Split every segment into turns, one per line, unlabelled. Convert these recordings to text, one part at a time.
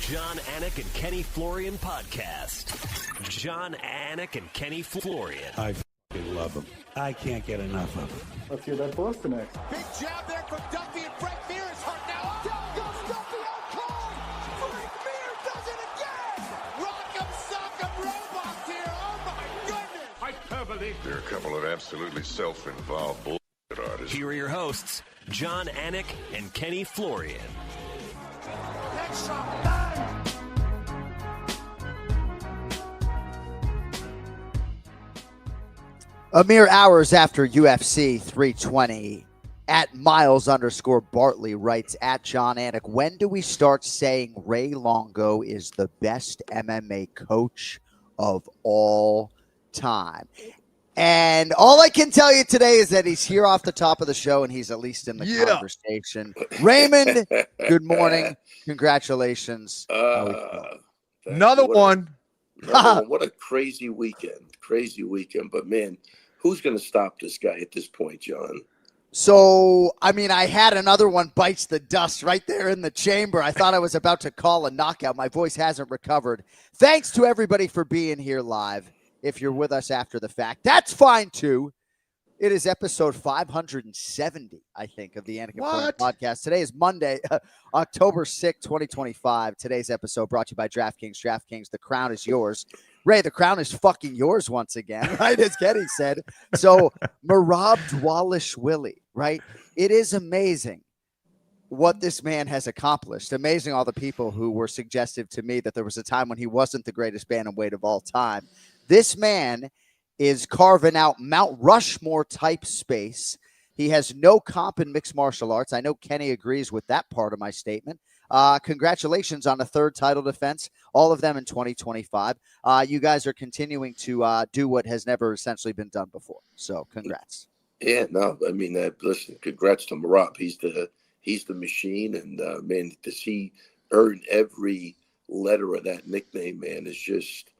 Jon Anik and Kenny Florian podcast. Jon Anik and Kenny Florian.
I f***ing love them. I can't get enough of them.
Let's hear that Boston next.
Big jab there from Duffy, and Frank Mir is hurt now. Down goes Duffy, out cold. Frank Mir does it again. Rock'em sock'em robots here. Oh my goodness.
Hyperbole. They're a couple of absolutely self-involved bullshit artists.
Here are your hosts, Jon Anik and Kenny Florian.
Next shot, bang.
A mere hours after UFC 320, at Miles_Bartley writes at Jon Anik, when do we start saying Ray Longo is the best MMA coach of all time? And all I can tell you today is that he's here off the top of the show and he's at least in the conversation. Raymond, good morning. Congratulations.
Another one.
What a crazy weekend. Crazy weekend. But, man, who's going to stop this guy at this point, John?
So, I mean, I had another one bites the dust right there in the chamber. I thought I was about to call a knockout. My voice hasn't recovered. Thanks to everybody for being here live. If you're with us after the fact, that's fine too. It is episode 570, I think, of the Anik Florian podcast. Today is Monday, October 6th, 2025. Today's episode brought to you by DraftKings. DraftKings, the crown is yours. Ray, the crown is fucking yours once again, right? As Kenny said. So, Merab Dvalishvili, right? It is amazing what this man has accomplished. Amazing all the people who were suggestive to me that there was a time when he wasn't the greatest bantamweight of all time. This man is carving out Mount Rushmore type space. He has no comp in mixed martial arts. I know Kenny agrees with that part of my statement. Congratulations on the third title defense, all of them in 2025. You guys are continuing to do what has never essentially been done before. So congrats.
Yeah, no, I mean, listen, congrats to Merab. He's the machine, and man, to see earn every letter of that nickname, man, is just,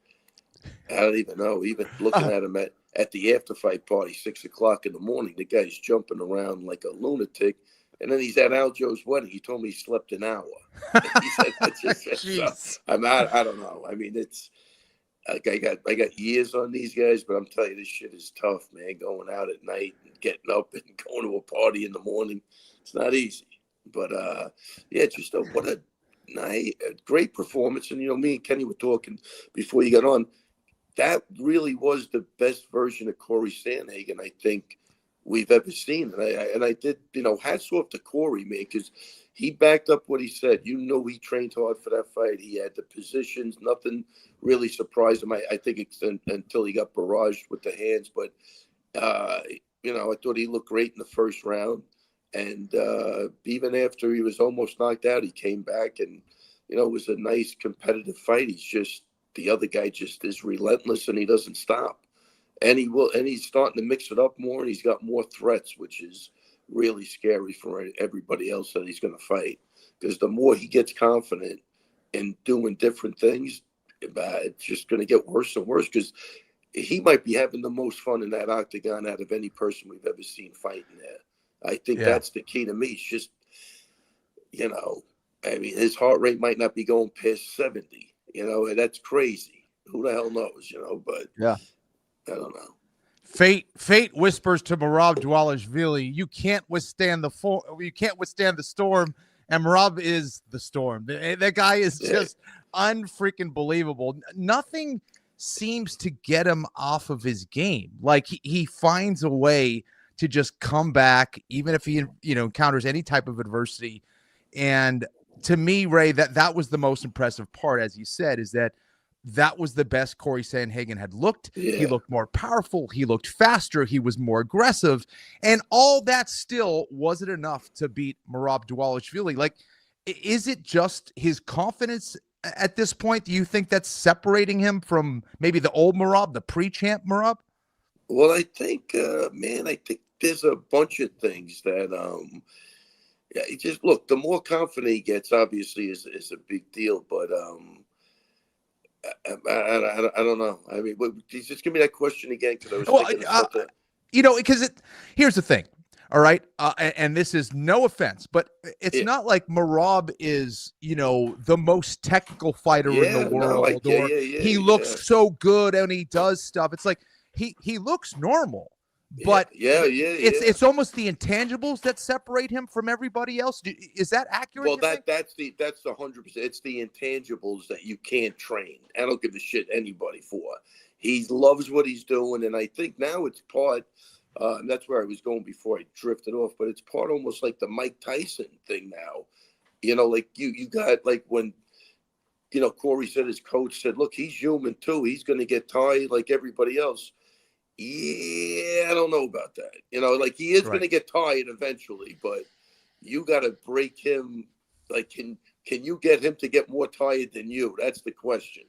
I don't even know. Even looking at him at the after fight party, 6 o'clock in the morning, the guy's jumping around like a lunatic. And then he's at Aljo's wedding. He told me he slept an hour. He said, that's just, so, I don't know. I mean, it's like I got years on these guys, but I'm telling you, this shit is tough, man. Going out at night and getting up and going to a party in the morning, it's not easy. But yeah, just what a night, a great performance. And me and Kenny were talking before you got on. That really was the best version of Corey Sandhagen, I think, we've ever seen. And I did, hats off to Corey, man, because he backed up what he said. He trained hard for that fight. He had the positions. Nothing really surprised him. I think it's until he got barraged with the hands. But, I thought he looked great in the first round. And even after he was almost knocked out, he came back and, it was a nice competitive fight. The other guy just is relentless and he doesn't stop. And he's starting to mix it up more, and he's got more threats, which is really scary for everybody else that he's going to fight. Because the more he gets confident in doing different things, it's just going to get worse and worse. Because he might be having the most fun in that octagon out of any person we've ever seen fighting there. I think that's the key to me. It's just, I mean, his heart rate might not be going past 70. That's crazy. Who the hell knows, but yeah. I don't know.
Fate whispers to Merab Dvalishvili, you can't withstand the storm, and Merab is the storm. That guy is just unfreaking believable. Nothing seems to get him off of his game. Like he finds a way to just come back, even if he encounters any type of adversity. And to me, Ray, that was the most impressive part, as you said, is that was the best Corey Sandhagen had looked. Yeah. He looked more powerful. He looked faster. He was more aggressive. And all that still wasn't enough to beat Merab Dvalishvili. Like, is it just his confidence at this point? Do you think that's separating him from maybe the old Merab, the pre-champ Merab?
Well, I think, I think there's a bunch of things that, just look, the more confident he gets, obviously, is a big deal. But, I don't know. I mean, just give me that question again. Because I was thinking
because here's the thing. All right. And this is no offense, but it's not like Merab is, the most technical fighter in the world, he looks so good and he does stuff. It's like he looks normal, but it's almost the intangibles that separate him from everybody else. Is that accurate?
Well, that's the 100%. It's the intangibles that you can't train. I don't give a shit anybody for. He loves what he's doing, and I think now it's part. And that's where I was going before I drifted off, but it's part almost like the Mike Tyson thing now. Like you got like when, Corey said his coach said, look, he's human too. He's going to get tired like everybody else. Yeah, I don't know about that. Like he is going to get tired eventually, but you got to break him. Like, can you get him to get more tired than you? That's the question.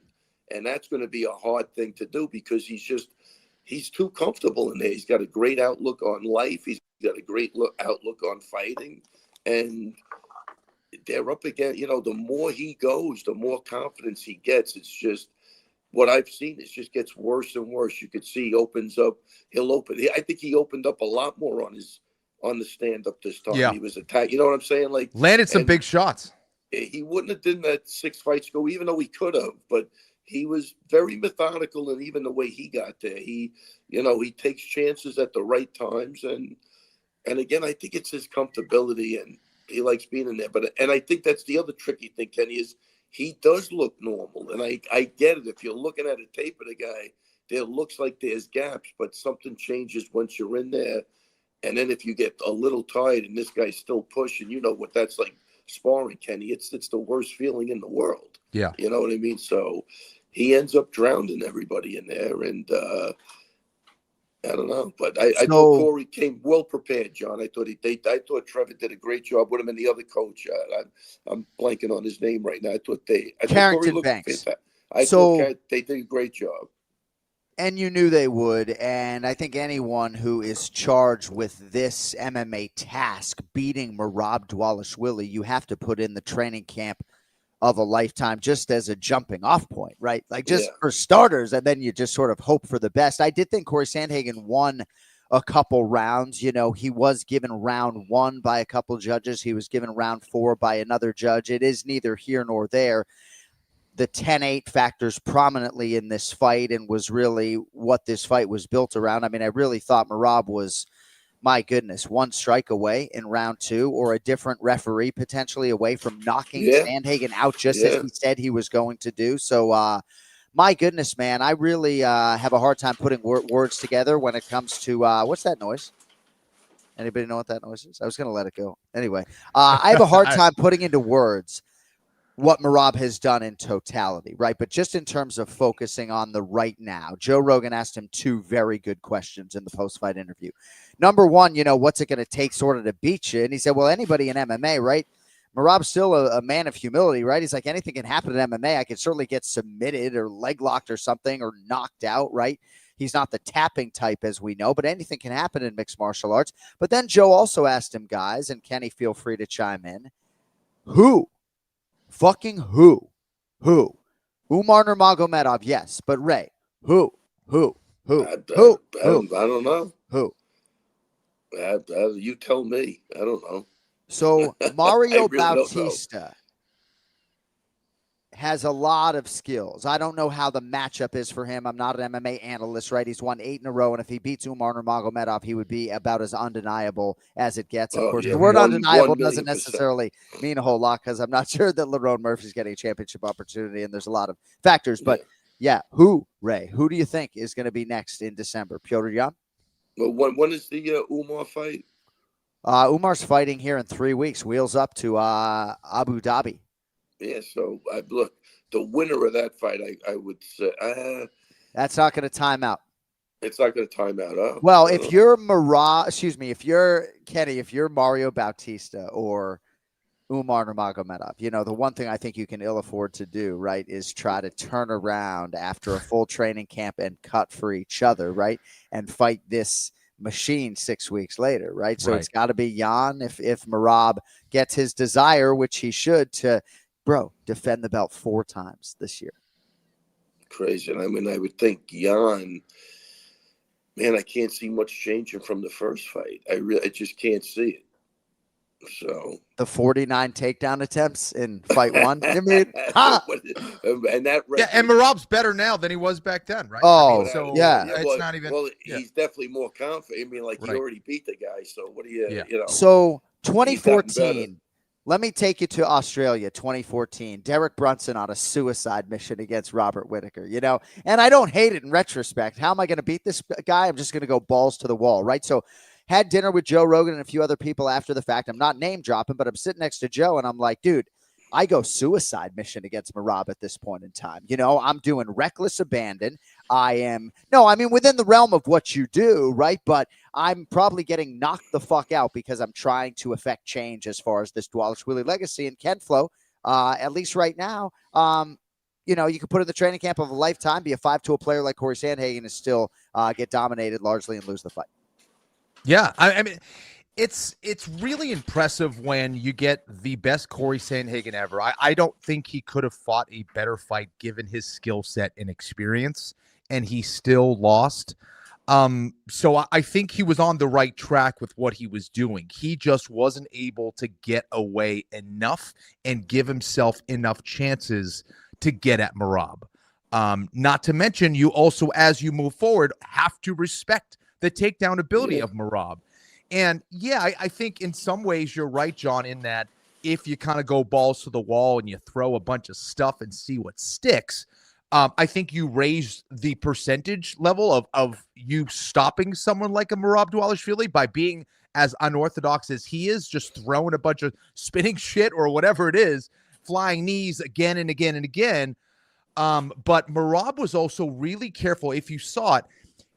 And that's going to be a hard thing to do because he's too comfortable in there. He's got a great outlook on life. He's got a great outlook on fighting. And they're up again. The more he goes, the more confidence he gets. It's just what I've seen. It just gets worse and worse. You could see he opens up. I think he opened up a lot more on the stand-up this time.
Yeah.
He was attacked. You know what I'm saying? Like
landed some big shots.
He wouldn't have done that 6 fights ago, even though he could have. But he was very methodical, and even the way he got there, he takes chances at the right times, and again, I think it's his comfortability, and he likes being in there. And I think that's the other tricky thing, Kenny, is he does look normal, and I get it. If you're looking at a tape of the guy, there looks like there's gaps, but something changes once you're in there, and then if you get a little tired and this guy's still pushing, what that's like sparring, Kenny. It's the worst feeling in the world.
Yeah,
you know what I mean. So he ends up drowning everybody in there, and I don't know, but I thought Corey came well prepared, John. I thought Trevor did a great job with him and the other coach. I'm blanking on his name right now. I thought
Carrington Banks.
I thought they did a great job.
And you knew they would, and I think anyone who is charged with this MMA task, beating Merab Dvalishvili, you have to put in the training camp of a lifetime just as a jumping off point, right? Like just for starters, and then you just sort of hope for the best. I did think Corey Sandhagen won a couple rounds. He was given round 1 by a couple judges. He was given round 4 by another judge. It is neither here nor there. The 10-8 factors prominently in this fight and was really what this fight was built around. I mean, I really thought Merab was, my goodness, 1 strike away in round 2 or a different referee potentially away from knocking Sandhagen out just as he said he was going to do. So, my goodness, man, I really have a hard time putting words together when it comes to what's that noise? Anybody know what that noise is? I was going to let it go. Anyway, I have a hard time putting into words what Merab has done in totality, right? But just in terms of focusing on the right now, Joe Rogan asked him 2 very good questions in the post-fight interview. Number 1, what's it going to take sort of to beat you? And he said, well, anybody in MMA, right? Merab's still a man of humility, right? He's like, anything can happen in MMA. I could certainly get submitted or leg locked or something or knocked out, right? He's not the tapping type, as we know, but anything can happen in mixed martial arts. But then Joe also asked him, guys, and Kenny, feel free to chime in, who? Fucking who? Umar Nurmagomedov, yes, but Ray, who?
I don't know.
Who?
You tell me. I don't know.
So Mario
really
Bautista has a lot of skills. I don't know how the matchup is for him. I'm not an MMA analyst, right? He's won 8 in a row, and if he beats Umar Nurmagomedov, he would be about as undeniable as it gets. Of course, the word undeniable doesn't necessarily mean a whole lot because I'm not sure that Lerone Murphy's getting a championship opportunity, and there's a lot of factors. But, Ray? Who do you think is going to be next in December? Petr Yan?
Well, when is the Umar fight?
Umar's fighting here in 3 weeks. Wheels up to Abu Dhabi.
Yeah, so look, the winner of that fight, I would say,
that's not going to time out.
It's not going to time out. Huh?
Well, if you're Kenny, if you're Mario Bautista or Umar Nurmagomedov, the one thing I think you can ill afford to do, right, is try to turn around after a full training camp and cut for each other, right, and fight this machine 6 weeks later, right? So it's got to be Yan if Merab gets his desire, which he should, to defend the belt 4 times this year.
Crazy. And I mean, I would think Yan, man, I can't see much changing from the first fight. I just can't see it. So
the 49 takedown attempts in fight one. You mean,
and that
and Merab's better now than he was back then, right?
Oh,
so
it's
not even.
Well, he's definitely more confident. I mean, like he already beat the guy. So what do you, you know?
So 2014. Let me take you to Australia, 2014. Derek Brunson on a suicide mission against Robert Whittaker, and I don't hate it in retrospect. How am I going to beat this guy? I'm just going to go balls to the wall, right? So had dinner with Joe Rogan and a few other people after the fact. I'm not name dropping, but I'm sitting next to Joe and I'm like, dude, I go suicide mission against Merab at this point in time. I'm doing reckless abandon. Within the realm of what you do, right? But I'm probably getting knocked the fuck out because I'm trying to affect change as far as this Dvalishvili legacy. And Ken Flo, at least right now, you could put in the training camp of a lifetime, be a 5-tool player like Corey Sandhagen and still get dominated largely and lose the fight.
Yeah, I mean, it's really impressive when you get the best Corey Sandhagen ever. I don't think he could have fought a better fight given his skill set and experience, and he still lost. So I think he was on the right track with what he was doing. He just wasn't able to get away enough and give himself enough chances to get at Merab. Not to mention, you also, as you move forward, have to respect the takedown ability of Merab. And I think in some ways you're right, John, in that if you kind of go balls to the wall and you throw a bunch of stuff and see what sticks, I think you raise the percentage level of you stopping someone like a Merab Dvalishvili by being as unorthodox as he is, just throwing a bunch of spinning shit or whatever it is, flying knees again and again and again. But Merab was also really careful. If you saw it,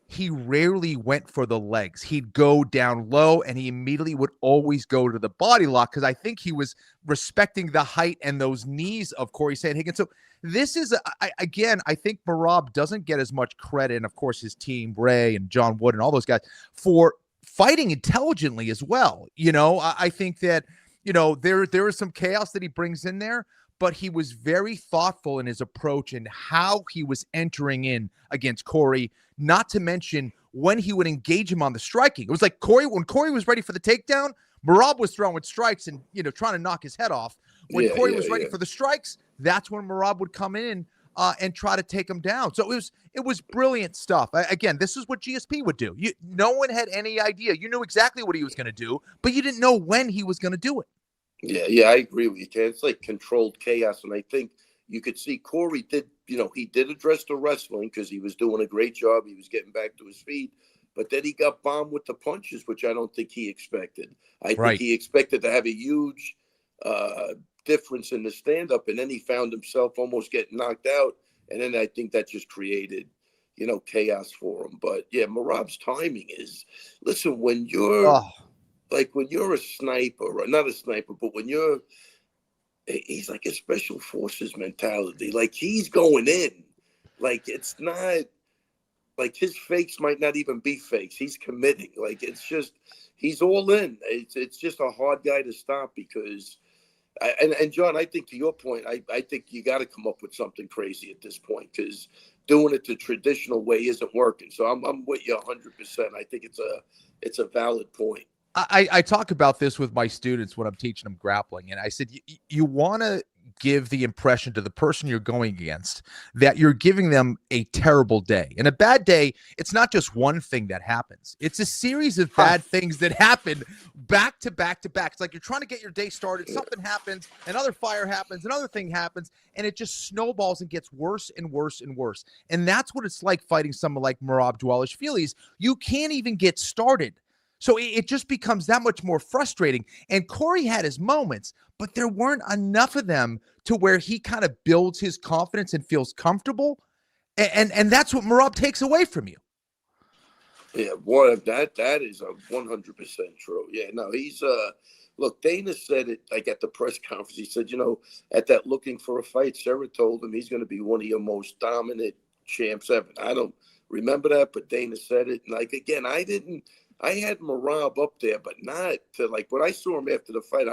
he rarely went for the legs. He'd go down low and he immediately would always go to the body lock because I think he was respecting the height and those knees of Corey Sandhagen. So this is, I think Merab doesn't get as much credit, and of course his team, Ray and John Wood and all those guys, for fighting intelligently as well. I think that, there is some chaos that he brings in there, but he was very thoughtful in his approach and how he was entering in against Corey, not to mention when he would engage him on the striking. It was like when Corey was ready for the takedown, Merab was throwing strikes and, trying to knock his head off. When Corey was ready for the strikes, that's when Merab would come in and try to take him down. So it was brilliant stuff. Again, this is what GSP would do. No one had any idea. You knew exactly what he was going to do, but you didn't know when he was going to do it.
Yeah, I agree with you, Ken. It's like controlled chaos, and I think you could see Corey did, he did address the wrestling because he was doing a great job. He was getting back to his feet, but then he got bombed with the punches, which I don't think he expected. I think he expected to have a huge difference in the stand-up, and then he found himself almost getting knocked out, and then I think that just created, chaos for him. But, yeah, Merab's timing is, listen, when you're when you're a sniper, or not a sniper, but when he's like a special forces mentality. Like he's going in. Like it's not like his fakes might not even be fakes. He's committing. Like it's just, he's all in. It's just a hard guy to stop because, and John, I think to your point, I think you got to come up with something crazy at this point because doing it the traditional way isn't working. So I'm with you 100%. I think it's a valid point.
I talk about this with my students when I'm teaching them grappling, and I said, you want to give the impression to the person you're going against that you're giving them a terrible day. And a bad day, it's not just one thing that happens. It's a series of bad things that happen back to back to back. It's like you're trying to get your day started, something happens, another fire happens, another thing happens, and it just snowballs and gets worse and worse and worse. And that's what it's like fighting someone like Merab Dvalishvili. You can't even get started. So it just becomes that much more frustrating. And Corey had his moments, but there weren't enough of them to where he kind of builds his confidence and feels comfortable. And that's what Merab takes away from you.
Yeah, boy, that is 100% true. Yeah, no, he's look, Dana said it like at the press conference. He said, at that looking for a fight, Sarah told him he's going to be one of your most dominant champs ever. I don't remember that, but Dana said it. And like again, I had Merab up there, but not to like when I saw him after the fight.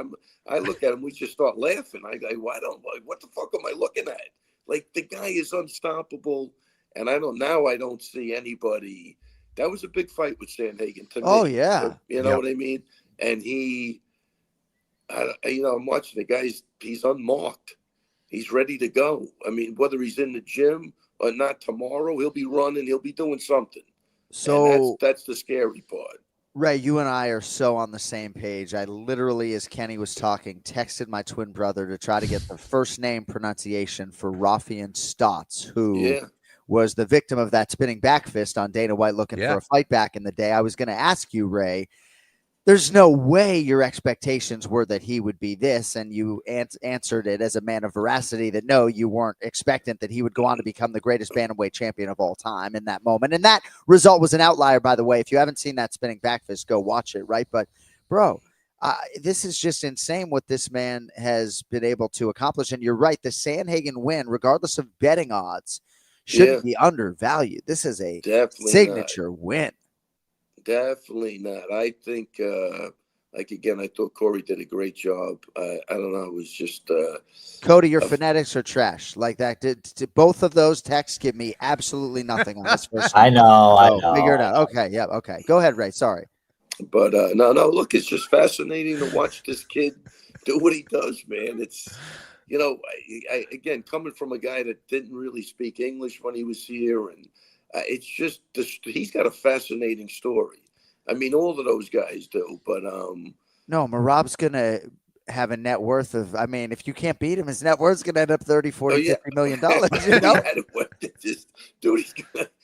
I look at him, we just start laughing. I go, what the fuck am I looking at? Like the guy is unstoppable, and I don't see anybody that was a big fight with Sandhagen to me.
Oh, yeah.
You know what I mean? And I'm watching the guy. He's unmarked. He's ready to go. I mean, whether he's in the gym or not tomorrow, he'll be running. He'll be doing something. So that's the scary part.
Ray, you and I are so on the same page. I literally, as Kenny was talking, texted my twin brother to try to get the first name pronunciation for Rafian Stotts, who was the victim of that spinning back fist on Dana White looking for a fight back in the day. I was going to ask you, Ray, there's no way your expectations were that he would be this, and you answered it as a man of veracity that no, you weren't expectant that he would go on to become the greatest bantamweight champion of all time in that moment. And that result was an outlier, by the way. If you haven't seen that spinning back fist, go watch it, right? But, bro, this is just insane what this man has been able to accomplish. And you're right, the Sandhagen win, regardless of betting odds, shouldn't be undervalued. This is a signature win.
Definitely not. I think, again, I thought Corey did a great job. I don't know. It was just
Cody, your phonetics are trash. Like that. Did both of those texts give me absolutely nothing on this first?
I know.
Figure it out. Okay. Yeah. Okay. Go ahead, Ray. Sorry.
But no. Look, it's just fascinating to watch this kid do what he does, man. It's, again, coming from a guy that didn't really speak English when he was here, and it's just he's got a fascinating story. I mean, all of those guys do, but
no, Merab's gonna have a net worth of. I mean, if you can't beat him, his net worth's gonna end up $30, $40, $50 million. You know?
Dude,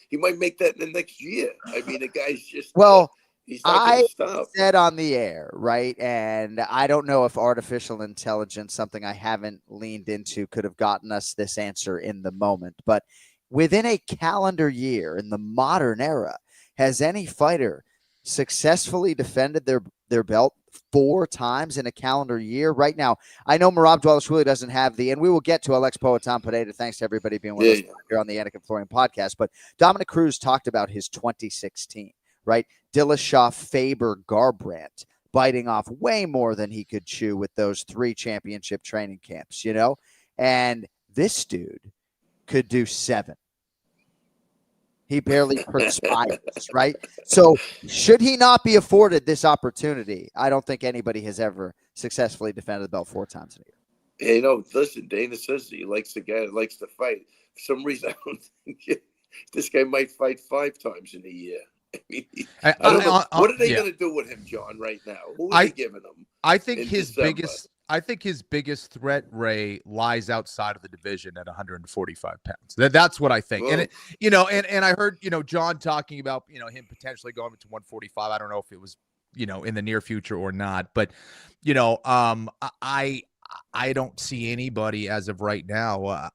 he might make that in the next year. I mean, the guy's just he's not
I
stop.
said on the air, right? And I don't know if artificial intelligence, something I haven't leaned into, could have gotten us this answer in the moment, but within a calendar year in the modern era, has any fighter successfully defended their belt 4 times in a calendar year? Right now, I know Merab Dvalishvili doesn't have and we will get to Alex Poatan Pereira. Thanks to everybody being with us here on the Anik and Florian podcast. But Dominic Cruz talked about his 2016, right? Dillashaw, Faber, Garbrandt biting off way more than he could chew with those 3 championship training camps, And this dude could do 7. He barely perspires, right? So should he not be afforded this opportunity? I don't think anybody has ever successfully defended the belt 4 times in a year.
Listen, Dana says he likes the guy that likes to fight. For some reason, I don't think this guy might fight 5 times in a year. I mean, I don't know. What are they going to do with him, John, right now? Who are they giving him?
I think his biggest threat, Ray, lies outside of the division at 145 pounds. That's what I think.
Whoa.
And and I heard, John talking about, him potentially going to 145. I don't know if it was, in the near future or not, but, I don't see anybody as of right now.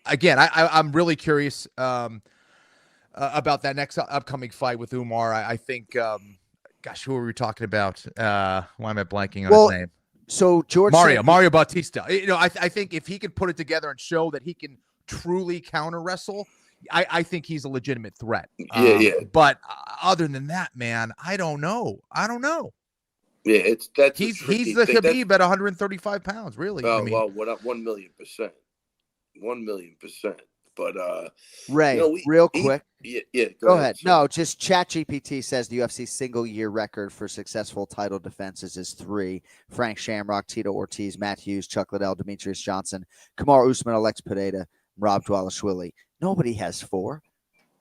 Again, I'm really curious about that next upcoming fight with Umar. I think, who are we talking about? Why am I blanking on his name?
So George
Mario Bautista. I think if he could put it together and show that he can truly counter wrestle, I think he's a legitimate threat. But other than that, man, I don't know.
Yeah, he's
the Khabib at 135 pounds, really.
Well, 1,000,000%. 1,000,000%. But
Ray, real quick.
Go
ahead. No, just ChatGPT says the UFC single-year record for successful title defenses is 3. Frank Shamrock, Tito Ortiz, Matt Hughes, Chuck Liddell, Demetrius Johnson, Kamaru Usman, Alex Pereira, Merab Dvalishvili. Nobody has 4.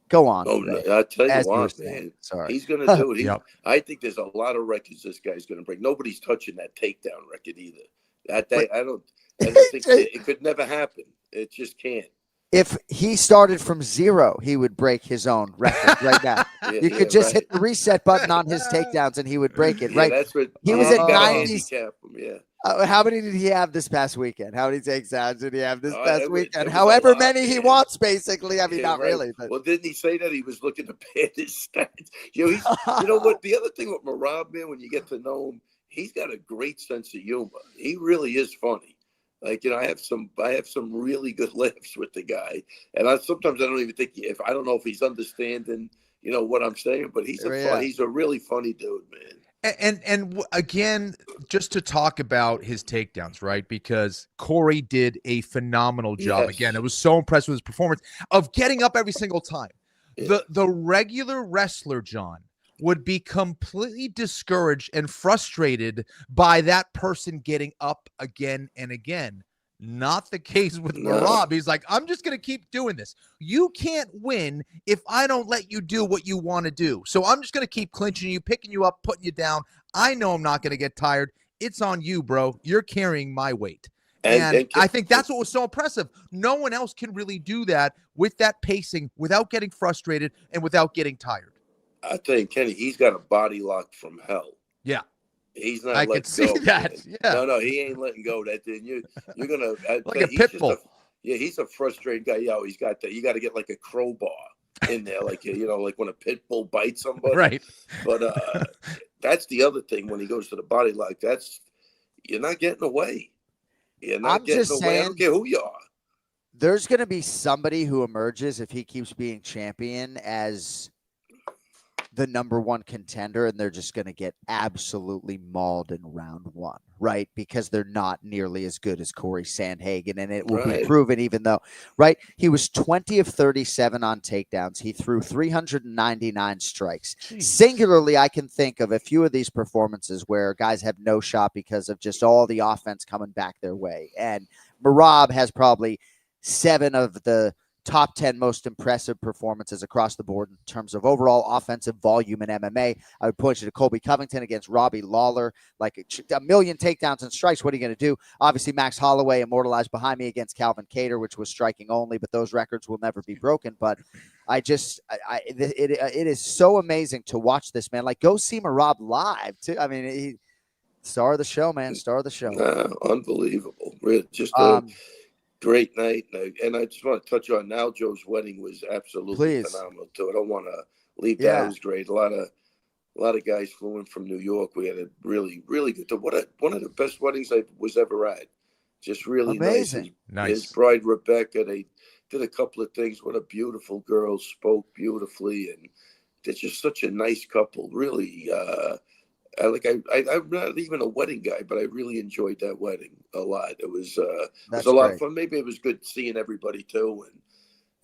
Go on.
I'll tell you what, man. Sorry. He's going to do it. I think there's a lot of records this guy's going to break. Nobody's touching that takedown record either. I don't think it could never happen. It just can't.
If he started from 0, he would break his own record right now. You could just hit the reset button on his takedowns and he would break it, right?
That's what
he was at 90s.
How
many did he have this past weekend? How many takedowns did he have this past weekend? However many he wants, basically. I mean, not really. But.
Well, didn't he say that he was looking to pad his stats? You know what? The other thing with Merab, man, when you get to know him, he's got a great sense of humor. He really is funny. Like, I have some really good laughs with the guy, and sometimes I don't even think I don't know if he's understanding, what I'm saying, but he's a really funny dude, man.
And again, just to talk about his takedowns, right? Because Corey did a phenomenal job. Again, it was so impressive with his performance of getting up every single time. The regular wrestler, John, would be completely discouraged and frustrated by that person getting up again and again. Not the case with Merab. He's like, I'm just going to keep doing this. You can't win if I don't let you do what you want to do. So I'm just going to keep clinching you, picking you up, putting you down. I know I'm not going to get tired. It's on you, bro. You're carrying my weight. And I think that's what was so impressive. No one else can really do that with that pacing without getting frustrated and without getting tired.
I think, Kenny, he's got a body lock from hell.
Yeah.
He's not.
I can see that. Yeah.
No, he ain't letting go of that. Then you're gonna
like a pit bull.
He's a frustrated guy. Yo, he's got that. You got to get like a crowbar in there, like like when a pit bull bites somebody.
Right.
But that's the other thing when he goes to the body lock. That's you're not getting away. You're not getting away. I don't care who you are.
There's going to be somebody who emerges if he keeps being champion as the number one contender, and they're just going to get absolutely mauled in round one, right? Because they're not nearly as good as Corey Sandhagen, and it will be proven even though, right? He was 20 of 37 on takedowns. He threw 399 strikes. Jeez. Singularly, I can think of a few of these performances where guys have no shot because of just all the offense coming back their way. And Merab has probably 7 of the top 10 most impressive performances across the board in terms of overall offensive volume in MMA. I would point you to Colby Covington against Robbie Lawler, like a million takedowns and strikes. What are you going to do? Obviously, Max Holloway immortalized behind me against Calvin Kattar, which was striking only, but those records will never be broken. But it is so amazing to watch this, man. Like, go see Merab live too. I mean, star of the show, man. Star of the show.
Unbelievable. Just great night, and I just want to touch on Aljo's wedding was absolutely phenomenal too. I don't want to leave that. It was great. A lot of guys flew in from New York. We had a really, really good. One of the best weddings I was ever at. Just really
amazing.
Nice. His bride Rebecca. They did a couple of things. What a beautiful girl, spoke beautifully, and they're just such a nice couple. Really. I'm not even a wedding guy, but I really enjoyed that wedding a lot. It was a lot of fun. Maybe it was good seeing everybody too,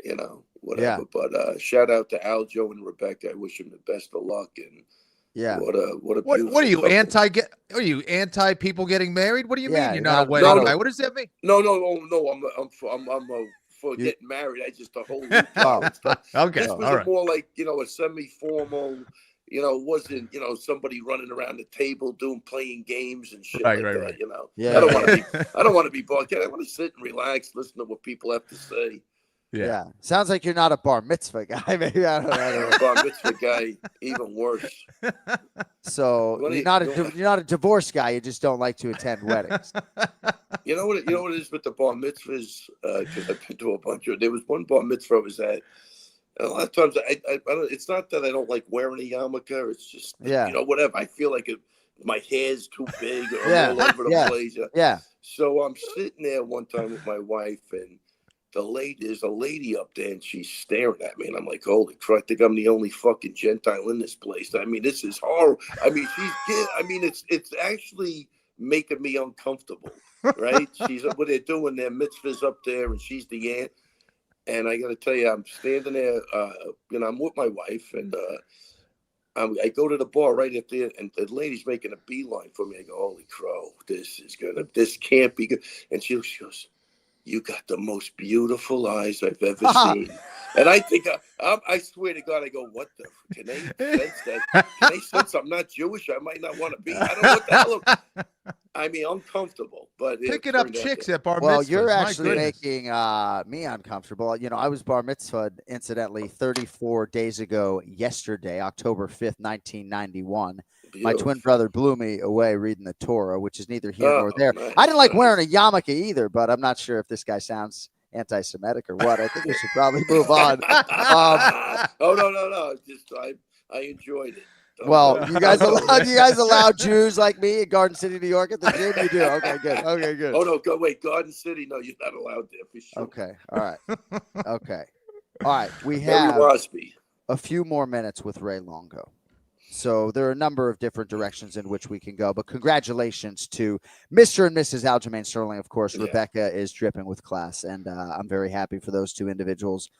and whatever. Yeah. But shout out to Aljo and Rebecca. I wish them the best of luck. And what
are you anti? Are you anti people getting married? What do you mean you're not a wedding guy? What does that mean?
No. I'm for getting married. I just the whole
okay.
This was more like a semi-formal. Wasn't somebody running around the table playing games and shit that.
Yeah.
I don't want to be bored. I want to sit and relax, listen to what people have to say.
Yeah. Sounds like you're not a bar mitzvah guy. Maybe I don't know.
Bar mitzvah guy, even worse.
So you're not a divorce guy. You just don't like to attend weddings.
You know what it is with the bar mitzvahs? Because I've been to a bunch of. There was one bar mitzvah I was at. And a lot of times, I don't, it's not that I don't like wearing a yarmulke. It's just, whatever. I feel like my hair's too big or all over the place.
Yeah.
So I'm sitting there one time with my wife, and there's a lady up there, and she's staring at me. And I'm like, holy crap, I think I'm the only fucking Gentile in this place. I mean, this is horrible. I mean, it's actually making me uncomfortable, right? What they're doing, their mitzvahs up there, and she's the aunt. And I got to tell you, I'm standing there, I'm with my wife, and I go to the bar right up there, and the lady's making a beeline for me. I go, holy crow, this can't be good. And she goes, you got the most beautiful eyes I've ever seen. And I think, I swear to God, I go, what the, can they sense that? Can they sense I'm not Jewish? I might not want to be. I don't know what the hell. I mean, uncomfortable, but
picking up chicks at bar mitzvahs.
Well, you're actually making me uncomfortable. I was bar mitzvahed, incidentally, 34 days ago yesterday, October 5th, 1991. Beautiful. My twin brother blew me away reading the Torah, which is neither here nor there. Man. I didn't like wearing a yarmulke either, but I'm not sure if this guy sounds anti-Semitic or what. I think we should probably move on.
No. Just I enjoyed it.
Well, you guys allow Jews like me in Garden City, New York at the gym? You do? Okay, good.
Oh, no, wait, Garden City? No, you're not allowed there for sure.
Okay, all right. We have a few more minutes with Ray Longo. So there are a number of different directions in which we can go, but congratulations to Mr. and Mrs. Aljamain Sterling. Of course, Rebecca is dripping with class, and I'm very happy for those two individuals.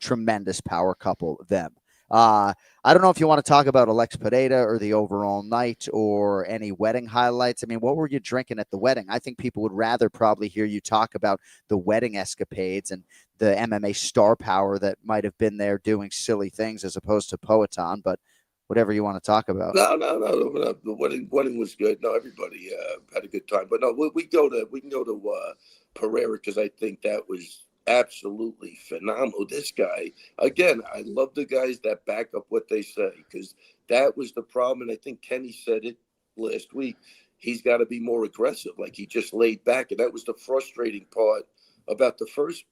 tremendous power couple, them. I don't know if you want to talk about Alex Pereira or the overall night or any wedding highlights. I mean, what were you drinking at the wedding? I think people would rather probably hear you talk about the wedding escapades and the MMA star power that might have been there doing silly things as opposed to Poatan, but whatever you want to talk about.
No. The wedding was good. No, everybody had a good time. But no, we can go to Pereira because I think that was absolutely phenomenal. This guy, again, I love the guys that back up what they say because that was the problem. And I think Kenny said it last week. He's got to be more aggressive. Like he just laid back. And that was the frustrating part about the first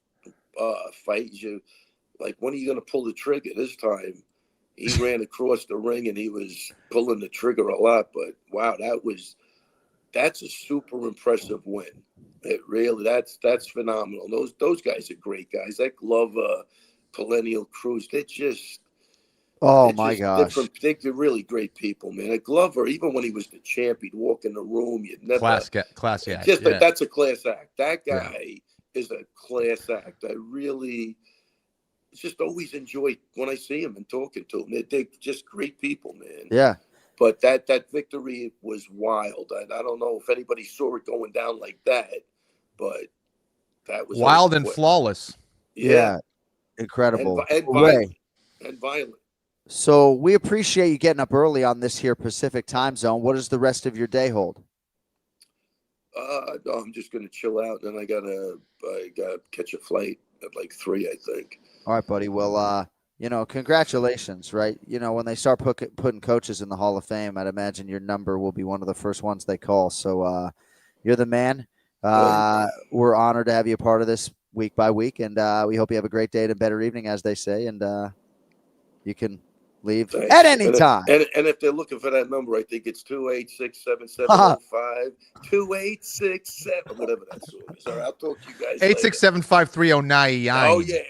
fight. Like, when are you going to pull the trigger? This time he ran across the ring and he was pulling the trigger a lot. But wow, that's a super impressive win. It really, that's phenomenal. Those guys are great guys. That Glover, Perennial Cruz, they're just
gosh,
they're really great people, man. At Glover, even when he was the champ, he'd walk in the room, you'd never
class act.
Just like that's a class act. That guy is a class act. I really just always enjoy when I see him and talking to him. They're just great people, man.
Yeah.
But that victory was wild. I don't know if anybody saw it going down like that, but that was
wild and flawless.
Yeah. Incredible.
And violent.
So we appreciate you getting up early on this here Pacific time zone. What does the rest of your day hold?
No, I'm just going to chill out. Then I gotta catch a flight at like 3, I think.
All right, buddy. Well, congratulations, right? When they start putting coaches in the Hall of Fame, I'd imagine your number will be one of the first ones they call. So you're the man. We're honored to have you a part of this week by week, and we hope you have a great day and a better evening, as they say, and you can leave at any time.
And if they're looking for that number, I think it's 286-7705, 2867, whatever that song is. All right, I'll talk to you guys
867-5309.
Oh, yeah,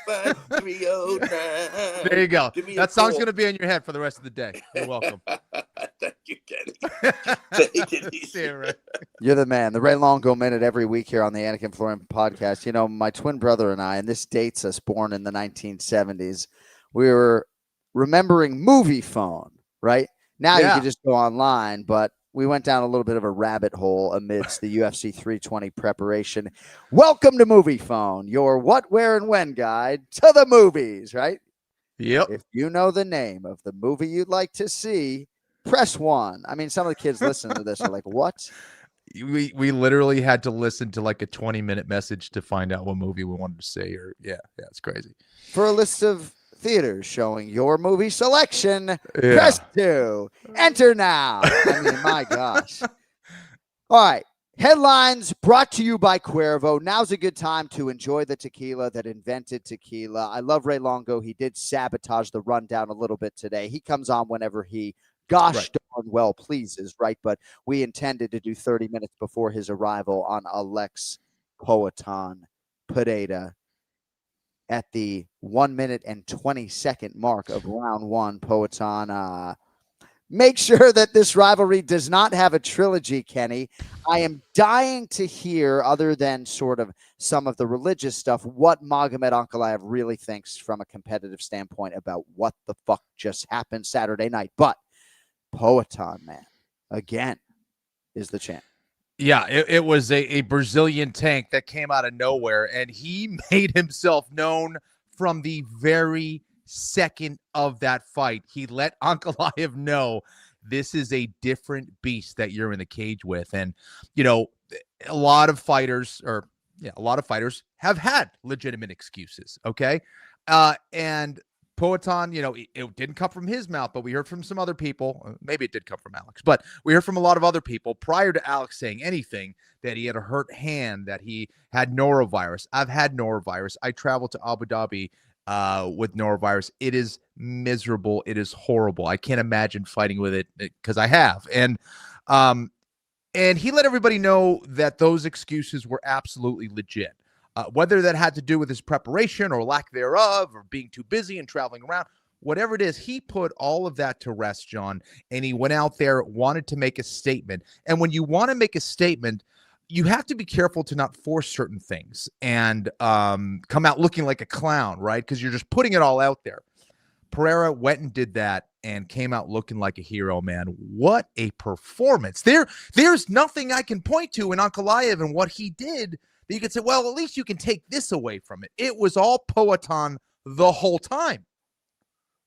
867-5309.
There you go. That song's going to be in your head for the rest of the day. You're welcome.
Thank you, Kenny. Take it easy.
See you, Ray.
You're the man. The Ray Longo Minute every week here on the Anik and Florian podcast. My twin brother and I, and this dates us, born in the 1970s, we were remembering Movie Phone, right? Now you can just go online, but we went down a little bit of a rabbit hole amidst the UFC 320 preparation. Welcome to Movie Phone, your what, where, and when guide to the movies, right?
Yep.
If you know the name of the movie you'd like to see, press 1. I mean, some of the kids listening to this are like, what?
We literally had to listen to like a 20-minute message to find out what movie we wanted to see. It's crazy.
For a list of theaters showing your movie selection, press 2. Enter now. I mean, my gosh. All right. Headlines brought to you by Cuervo. Now's a good time to enjoy the tequila that invented tequila. I love Ray Longo. He did sabotage the rundown a little bit today. He comes on whenever he darn well pleases, right? But we intended to do 30 minutes before his arrival on Alex Poatan Pereira at the 1 minute and 20-second mark of round 1. Poatan, make sure that this rivalry does not have a trilogy, Kenny. I am dying to hear, other than sort of some of the religious stuff, what Magomed Ankalaev really thinks from a competitive standpoint about what the fuck just happened Saturday night. But Poatan, man, again, is the champ.
Yeah, it was a Brazilian tank that came out of nowhere, and he made himself known from the very second of that fight. He let Ankalaev know this is a different beast that you're in the cage with. And, a lot of fighters have had legitimate excuses, okay? And Poatan, it didn't come from his mouth, but we heard from some other people. Maybe it did come from Alex, but we heard from a lot of other people prior to Alex saying anything that he had a hurt hand, that he had norovirus. I've had norovirus. I traveled to Abu Dhabi with norovirus. It is miserable. It is horrible. I can't imagine fighting with it because I have. And he let everybody know that those excuses were absolutely legit. Whether that had to do with his preparation or lack thereof, or being too busy and traveling around, whatever it is, he put all of that to rest, John, and he went out there, wanted to make a statement. And when you want to make a statement, you have to be careful to not force certain things and come out looking like a clown, right? Because you're just putting it all out there. Pereira went and did that and came out looking like a hero, man. What a performance. There's nothing I can point to in Ankalaev and what he did that you could say, well, at least you can take this away from it. It was all Poatan the whole time.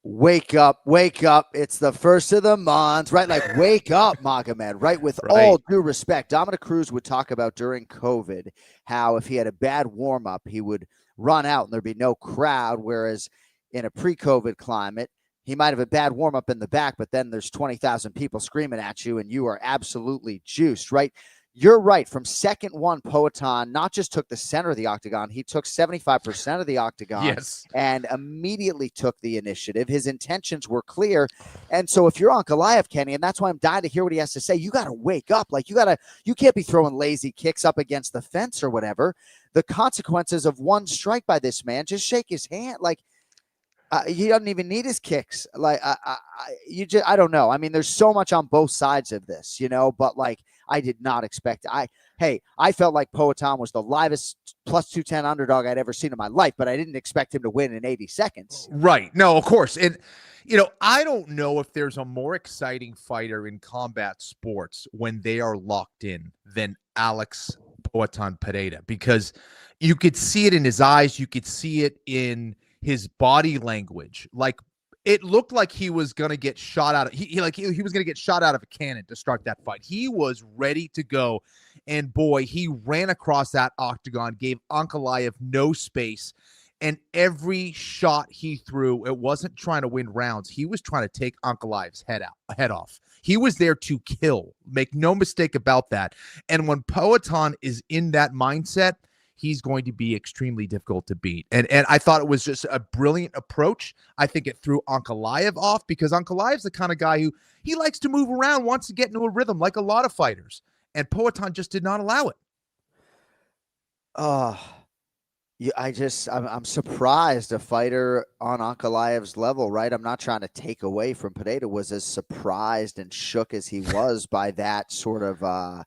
Wake up, wake up. It's the first of the month, right? Like, wake up, Magomed, right? With all due respect, Dominic Cruz would talk about during COVID how if he had a bad warm-up, he would run out and there'd be no crowd, whereas in a pre-COVID climate, he might have a bad warm-up in the back, but then there's 20,000 people screaming at you and you are absolutely juiced, right? You're right. From second one, Poatan not just took the center of the octagon, he took 75% of the octagon and immediately took the initiative. His intentions were clear. And so if you're Ankalaev, Kenny, and that's why I'm dying to hear what he has to say, you got to wake up. Like, you can't be throwing lazy kicks up against the fence or whatever. The consequences of one strike by this man, just shake his hand. Like, he doesn't even need his kicks. Like, I don't know. I mean, there's so much on both sides of this, but like, I did not expect I felt like Poatan was the livest plus 210 underdog I'd ever seen in my life, but I didn't expect him to win in 80 seconds.
Right. No, of course. And, I don't know if there's a more exciting fighter in combat sports when they are locked in than Alex Poatan Pereira, because you could see it in his eyes. You could see it in his body language. Like, it looked like he was going to get shot out of he was going to get shot out of a cannon to start that fight. He was ready to go. And boy, he ran across that octagon, gave Ankalaev no space. And every shot he threw, it wasn't trying to win rounds. He was trying to take Ankalaev's head off. He was there to kill. Make no mistake about that. And when Poatan is in that mindset, he's going to be extremely difficult to beat. And I thought it was just a brilliant approach. I think it threw Ankalaev off because Ankalaev's the kind of guy who he likes to move around, wants to get into a rhythm like a lot of fighters. And Poatan just did not allow it.
I'm surprised a fighter on Ankalaev's level, right? I'm not trying to take away from Pereira, was as surprised and shook as he was by that sort of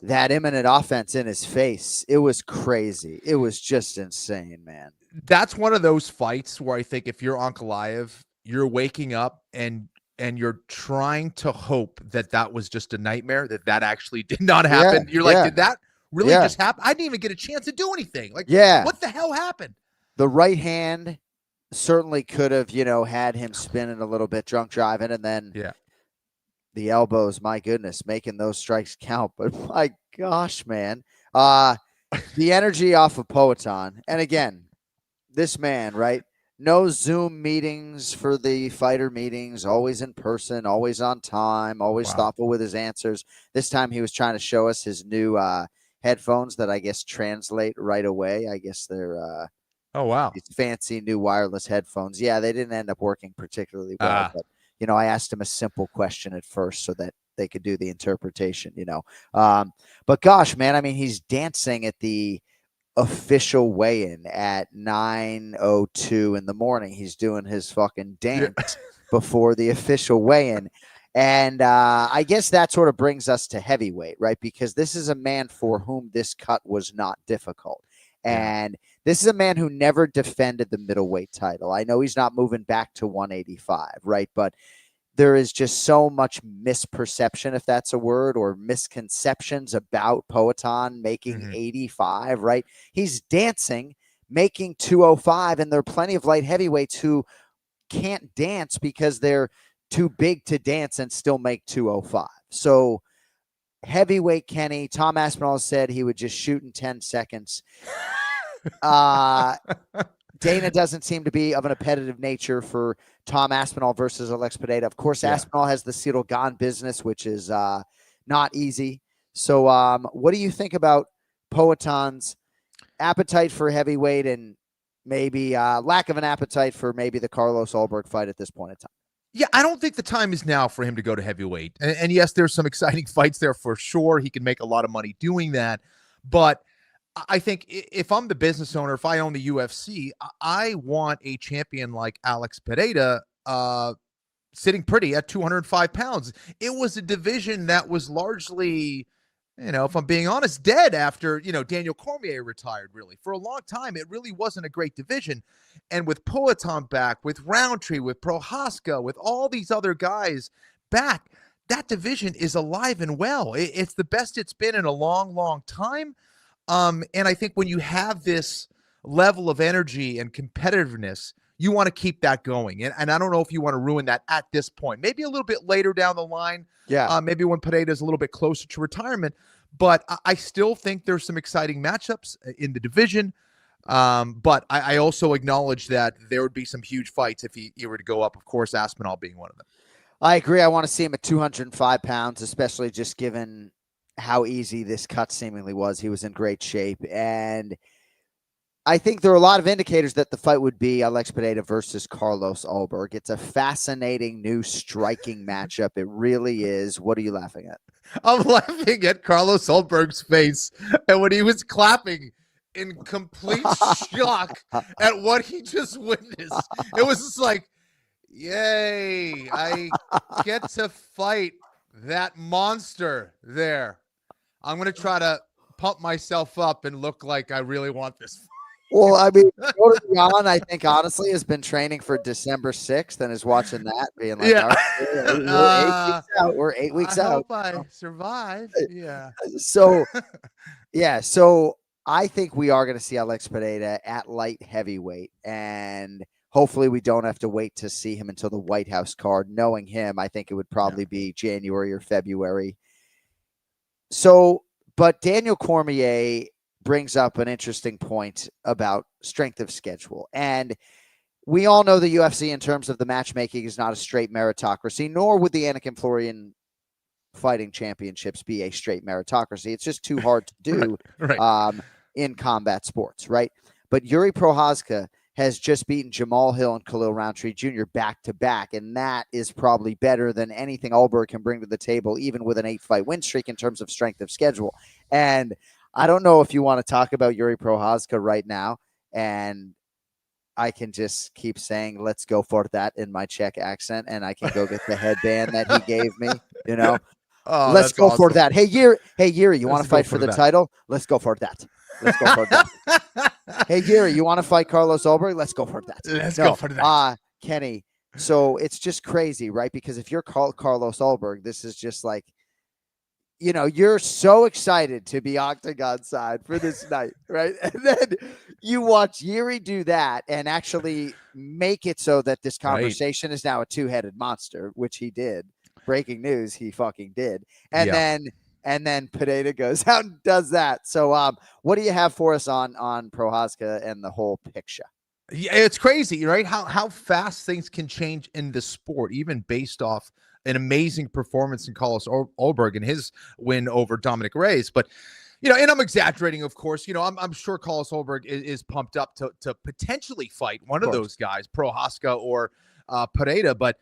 that imminent offense in his face. It was crazy. It was just insane, man.
That's one of those fights where I think if you're Ankalaev, you're waking up and you're trying to hope that was just a nightmare, that actually did not happen. You're like, did that really just happen? I didn't even get a chance to do anything. Like, what the hell happened?
The right hand certainly could have, had him spinning a little bit, drunk driving, and then the elbows, my goodness, making those strikes count. But my gosh, man, the energy off of Poatan. And again, this man, right? No Zoom meetings for the fighter meetings, always in person, always on time, always thoughtful with his answers. This time he was trying to show us his new headphones that I guess translate right away. I guess they're these fancy new wireless headphones. Yeah, they didn't end up working particularly well, but I asked him a simple question at first so that they could do the interpretation, But gosh, man, I mean, he's dancing at the official weigh-in at 9:02 in the morning. He's doing his fucking dance before the official weigh-in. And I guess that sort of brings us to heavyweight, right? Because this is a man for whom this cut was not difficult. And this is a man who never defended the middleweight title. I know he's not moving back to 185, right? But there is just so much misperception, if that's a word, or misconceptions about Poatan making 85, right? He's dancing, making 205, and there are plenty of light heavyweights who can't dance because they're too big to dance and still make 205. So heavyweight Kenny, Tom Aspinall said he would just shoot in 10 seconds. Dana doesn't seem to be of an competitive nature for Tom Aspinall versus Alex Pereira. Of course, Aspinall has the Cyril Gane business, which is not easy. So what do you think about Poatan's appetite for heavyweight and maybe lack of an appetite for maybe the Carlos Ulberg fight at this point in time?
Yeah, I don't think the time is now for him to go to heavyweight. And yes, there's some exciting fights there for sure. He can make a lot of money doing that. But I think if I'm the business owner, if I own the UFC, I want a champion like Alex Pereira sitting pretty at 205 pounds. It was a division that was largely if I'm being honest, dead after, Daniel Cormier retired, really. For a long time, it really wasn't a great division. And with Poatan back, with Roundtree, with Prohaska, with all these other guys back, that division is alive and well. It's the best it's been in a long, long time. And I think when you have this level of energy and competitiveness, you want to keep that going. And I don't know if you want to ruin that at this point. Maybe a little bit later down the line.
Yeah.
Maybe when Pereira is a little bit closer to retirement. But I still think there's some exciting matchups in the division. But I also acknowledge that there would be some huge fights if he were to go up. Of course, Aspinall being one of them.
I agree. I want to see him at 205 pounds, especially just given how easy this cut seemingly was. He was in great shape. And I think there are a lot of indicators that the fight would be Alex Pereira versus Carlos Ulberg. It's a fascinating new striking matchup. It really is. What are you laughing at?
I'm laughing at Carlos Ulberg's face and when he was clapping in complete shock at what he just witnessed. It was just like, yay, I get to fight that monster there. I'm going to try to pump myself up and look like I really want this fight.
Well, I mean, Jon, I think, honestly, has been training for December 6th and is watching that, being like, all right, we're 8 weeks out.
I hope I survive. Yeah.
So, so I think we are going to see Alex Pereira at light heavyweight, and hopefully we don't have to wait to see him until the White House card. Knowing him, I think it would probably be January or February. So, but Daniel Cormier brings up an interesting point about strength of schedule. And we all know the UFC in terms of the matchmaking is not a straight meritocracy, nor would the Anik Florian fighting championships be a straight meritocracy. It's just too hard to do in combat sports, right? But Yuri Prochazka has just beaten Jamal Hill and Khalil Roundtree Jr. back to back, and that is probably better than anything Ulberg can bring to the table, even with an 8-fight win streak in terms of strength of schedule. And I don't know if you want to talk about Yuri Prochazka right now, and I can just keep saying, let's go for that in my Czech accent, and I can go get the headband that he gave me,
Oh,
let's go
awesome.
for that. Hey, Yuri, you want to fight for the title? Let's go for that. Let's go for that. Hey, Yuri, you want to fight Carlos Ulberg? Let's go for that.
Let's go for that.
Kenny, so it's just crazy, right? Because if you're Carlos Ulberg, this is just like, you're so excited to be octagon side for this night, right? And then you watch Yuri do that and actually make it so that this conversation is now a two-headed monster, which he did. Breaking news, he fucking did. And then Pereira goes out and does that. So what do you have for us on Prochazka and the whole picture?
Yeah, it's crazy, right? How fast things can change in the sport, even based off an amazing performance in Carlos Ulberg and his win over Dominic Reyes. But, and I'm exaggerating, of course. I'm sure Carlos Ulberg is pumped up to potentially fight one of those guys, Prochazka or Pereira. But,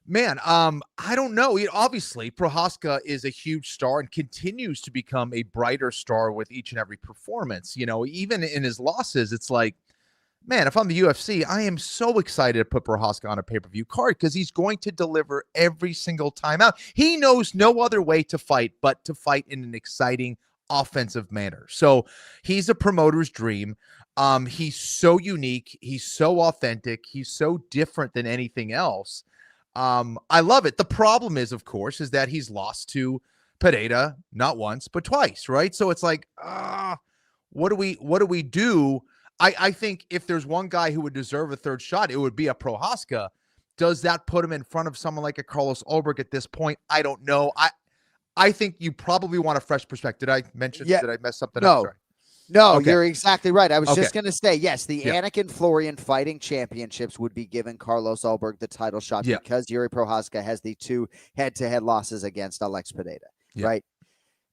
man, I don't know. Obviously, Prochazka is a huge star and continues to become a brighter star with each and every performance. Even in his losses, it's like, man, if I'm the UFC, I am so excited to put Prochazka on a pay-per-view card because he's going to deliver every single time out. He knows no other way to fight but to fight in an exciting offensive manner. So he's a promoter's dream. He's so unique. He's so authentic. He's so different than anything else. I love it. The problem is, of course, is that he's lost to Pereira not once but twice, right? So it's like, what do we do? I think if there's one guy who would deserve a third shot, it would be a Prochazka. Does that put him in front of someone like a Carlos Ulberg at this point? I don't know. I think you probably want a fresh perspective. Did I mention? Did I mess something up? Sorry.
No, you're exactly right. I was just going to say, yes, the Anik Florian fighting championships would be giving Carlos Ulberg the title shot because Yuri Prochazka has the 2 head-to-head losses against Alex Pereira, right?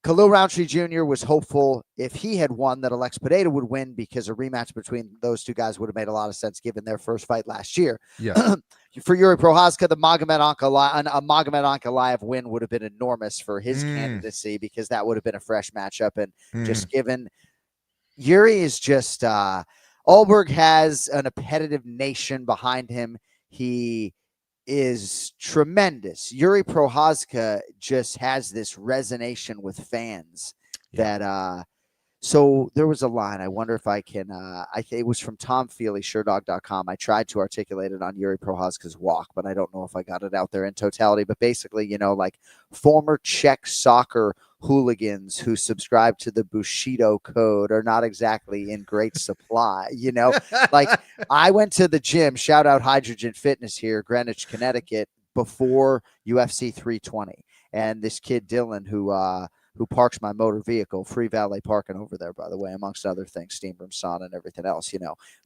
Khalil Roundtree Jr. was hopeful if he had won that Alex Pereira would win because a rematch between those two guys would have made a lot of sense given their first fight last year. Yeah. For Yuri Prochazka, the Magomed Ankalaev win would have been enormous for his candidacy because that would have been a fresh matchup. And just given Yuri is just Ulberg has an competitive nation behind him. He is tremendous. Yuri Prochazka just has this resonation with fans that so there was a line. I wonder if I can it was from Tom Feely, SureDog.com. I tried to articulate it on Yuri Prochazka's walk, but I don't know if I got it out there in totality. But basically, like former Czech soccer hooligans who subscribe to the Bushido code are not exactly in great supply. Like I went to the gym, shout out Hydrogen Fitness here, Greenwich, Connecticut, before UFC 320. And this kid, Dylan, who parks my motor vehicle, free valet parking over there, by the way, amongst other things, steam room, sauna, and everything else,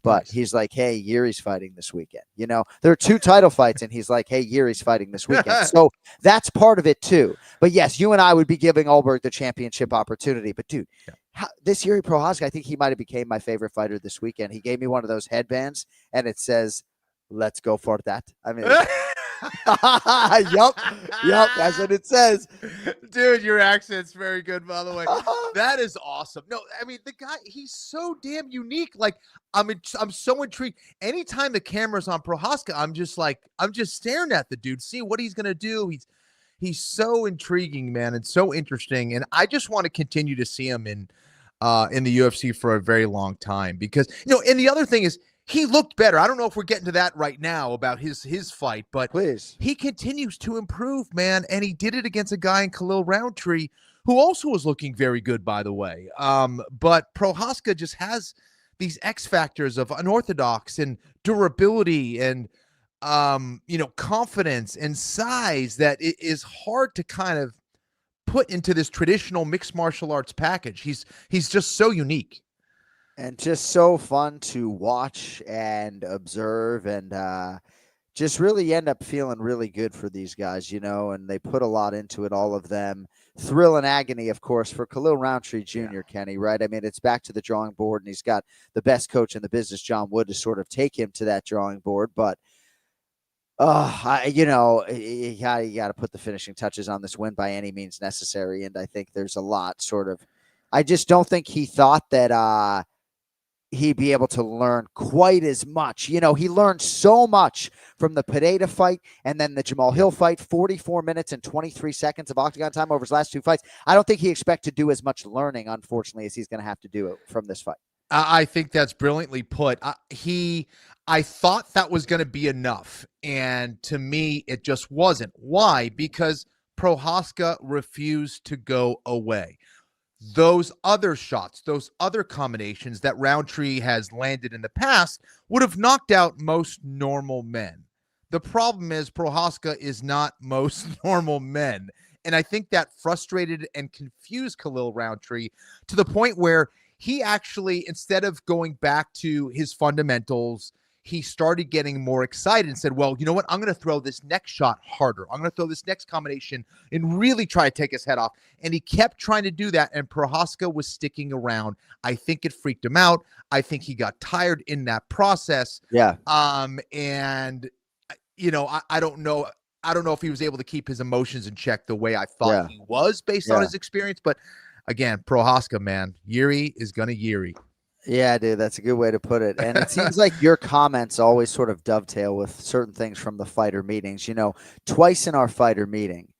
But nice. He's like, hey, Yuri's fighting this weekend. There are 2 title fights, and he's like, hey, Yuri's fighting this weekend. So that's part of it, too. But yes, you and I would be giving Ulberg the championship opportunity. But, dude, this Yuri Prochazka, I think he might have became my favorite fighter this weekend. He gave me one of those headbands, and it says, let's go for that. I mean... Yup, that's what it says.
Dude, your accent's very good, by the way. That is awesome. No, I mean, the guy, he's so damn unique. Like, I'm so intrigued. Anytime the camera's on Prochazka, I'm just staring at the dude, see what he's gonna do. He's so intriguing, man, and so interesting. And I just want to continue to see him in the UFC for a very long time because, and the other thing is, he looked better. I don't know if we're getting to that right now about his fight, but
please,
he continues to improve, man. And he did it against a guy in Khalil Roundtree who also was looking very good, by the way. But Prochazka just has these X factors of unorthodox and durability and, confidence and size that it is hard to kind of put into this traditional mixed martial arts package. He's just so unique.
And just so fun to watch and observe and just really end up feeling really good for these guys, and they put a lot into it, all of them. Thrill and agony, of course, for Khalil Roundtree Jr., Kenny, right? I mean, it's back to the drawing board, and he's got the best coach in the business, John Wood, to sort of take him to that drawing board. But, you got to put the finishing touches on this win by any means necessary. And I think there's a lot I just don't think he thought that he'd be able to learn quite as much. He learned so much from the Pereira fight and then the Jamal Hill fight, 44 minutes and 23 seconds of octagon time over his last 2 fights. I don't think he expects to do as much learning, unfortunately, as he's going to have to do it from this fight.
I think that's brilliantly put. I thought that was going to be enough, and to me, it just wasn't. Why? Because Prochazka refused to go away. Those other shots, those other combinations that Roundtree has landed in the past would have knocked out most normal men. The problem is Prochazka is not most normal men. And I think that frustrated and confused Khalil Roundtree to the point where he actually, instead of going back to his fundamentals, he started getting more excited and said, well, you know what? I'm going to throw this next shot harder. I'm going to throw this next combination and really try to take his head off. And he kept trying to do that. And Prochazka was sticking around. I think it freaked him out. I think he got tired in that process.
Yeah.
And I don't know. I don't know if he was able to keep his emotions in check the way I thought he was based on his experience. But again, Prochazka, man, Yuri is going to Yuri.
Yeah, dude, that's a good way to put it. And it seems like your comments always sort of dovetail with certain things from the fighter meetings. Twice in our fighter meeting,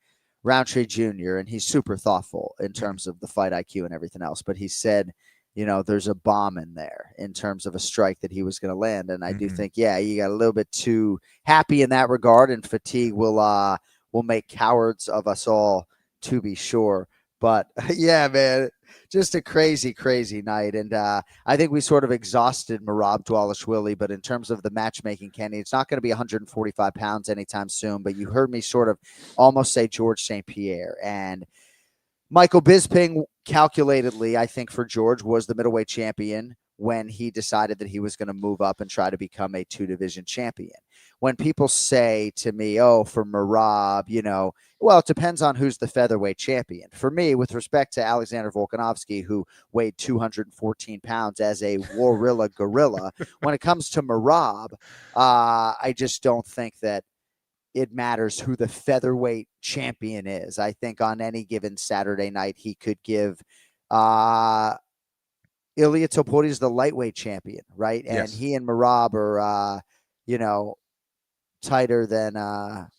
Roundtree Jr., and he's super thoughtful in terms of the fight IQ and everything else, but he said, there's a bomb in there in terms of a strike that he was going to land. And I do think, you got a little bit too happy in that regard, and fatigue will make cowards of us all, to be sure. But yeah, man, just a crazy, crazy night. And I think we sort of exhausted Merab Dvalishvili, but in terms of the matchmaking, Kenny, it's not going to be 145 pounds anytime soon. But you heard me sort of almost say George St. Pierre. And Michael Bisping, calculatedly, I think for George, was the middleweight champion when he decided that he was going to move up and try to become a 2-division champion. When people say to me, for Merab, well, it depends on who's the featherweight champion. For me, with respect to Alexander Volkanovski, who weighed 214 pounds as a warilla gorilla, when it comes to Merab, I just don't think that it matters who the featherweight champion is. I think on any given Saturday night, he could give Ilia Topuria is the lightweight champion, right? And he and Merab are, tighter than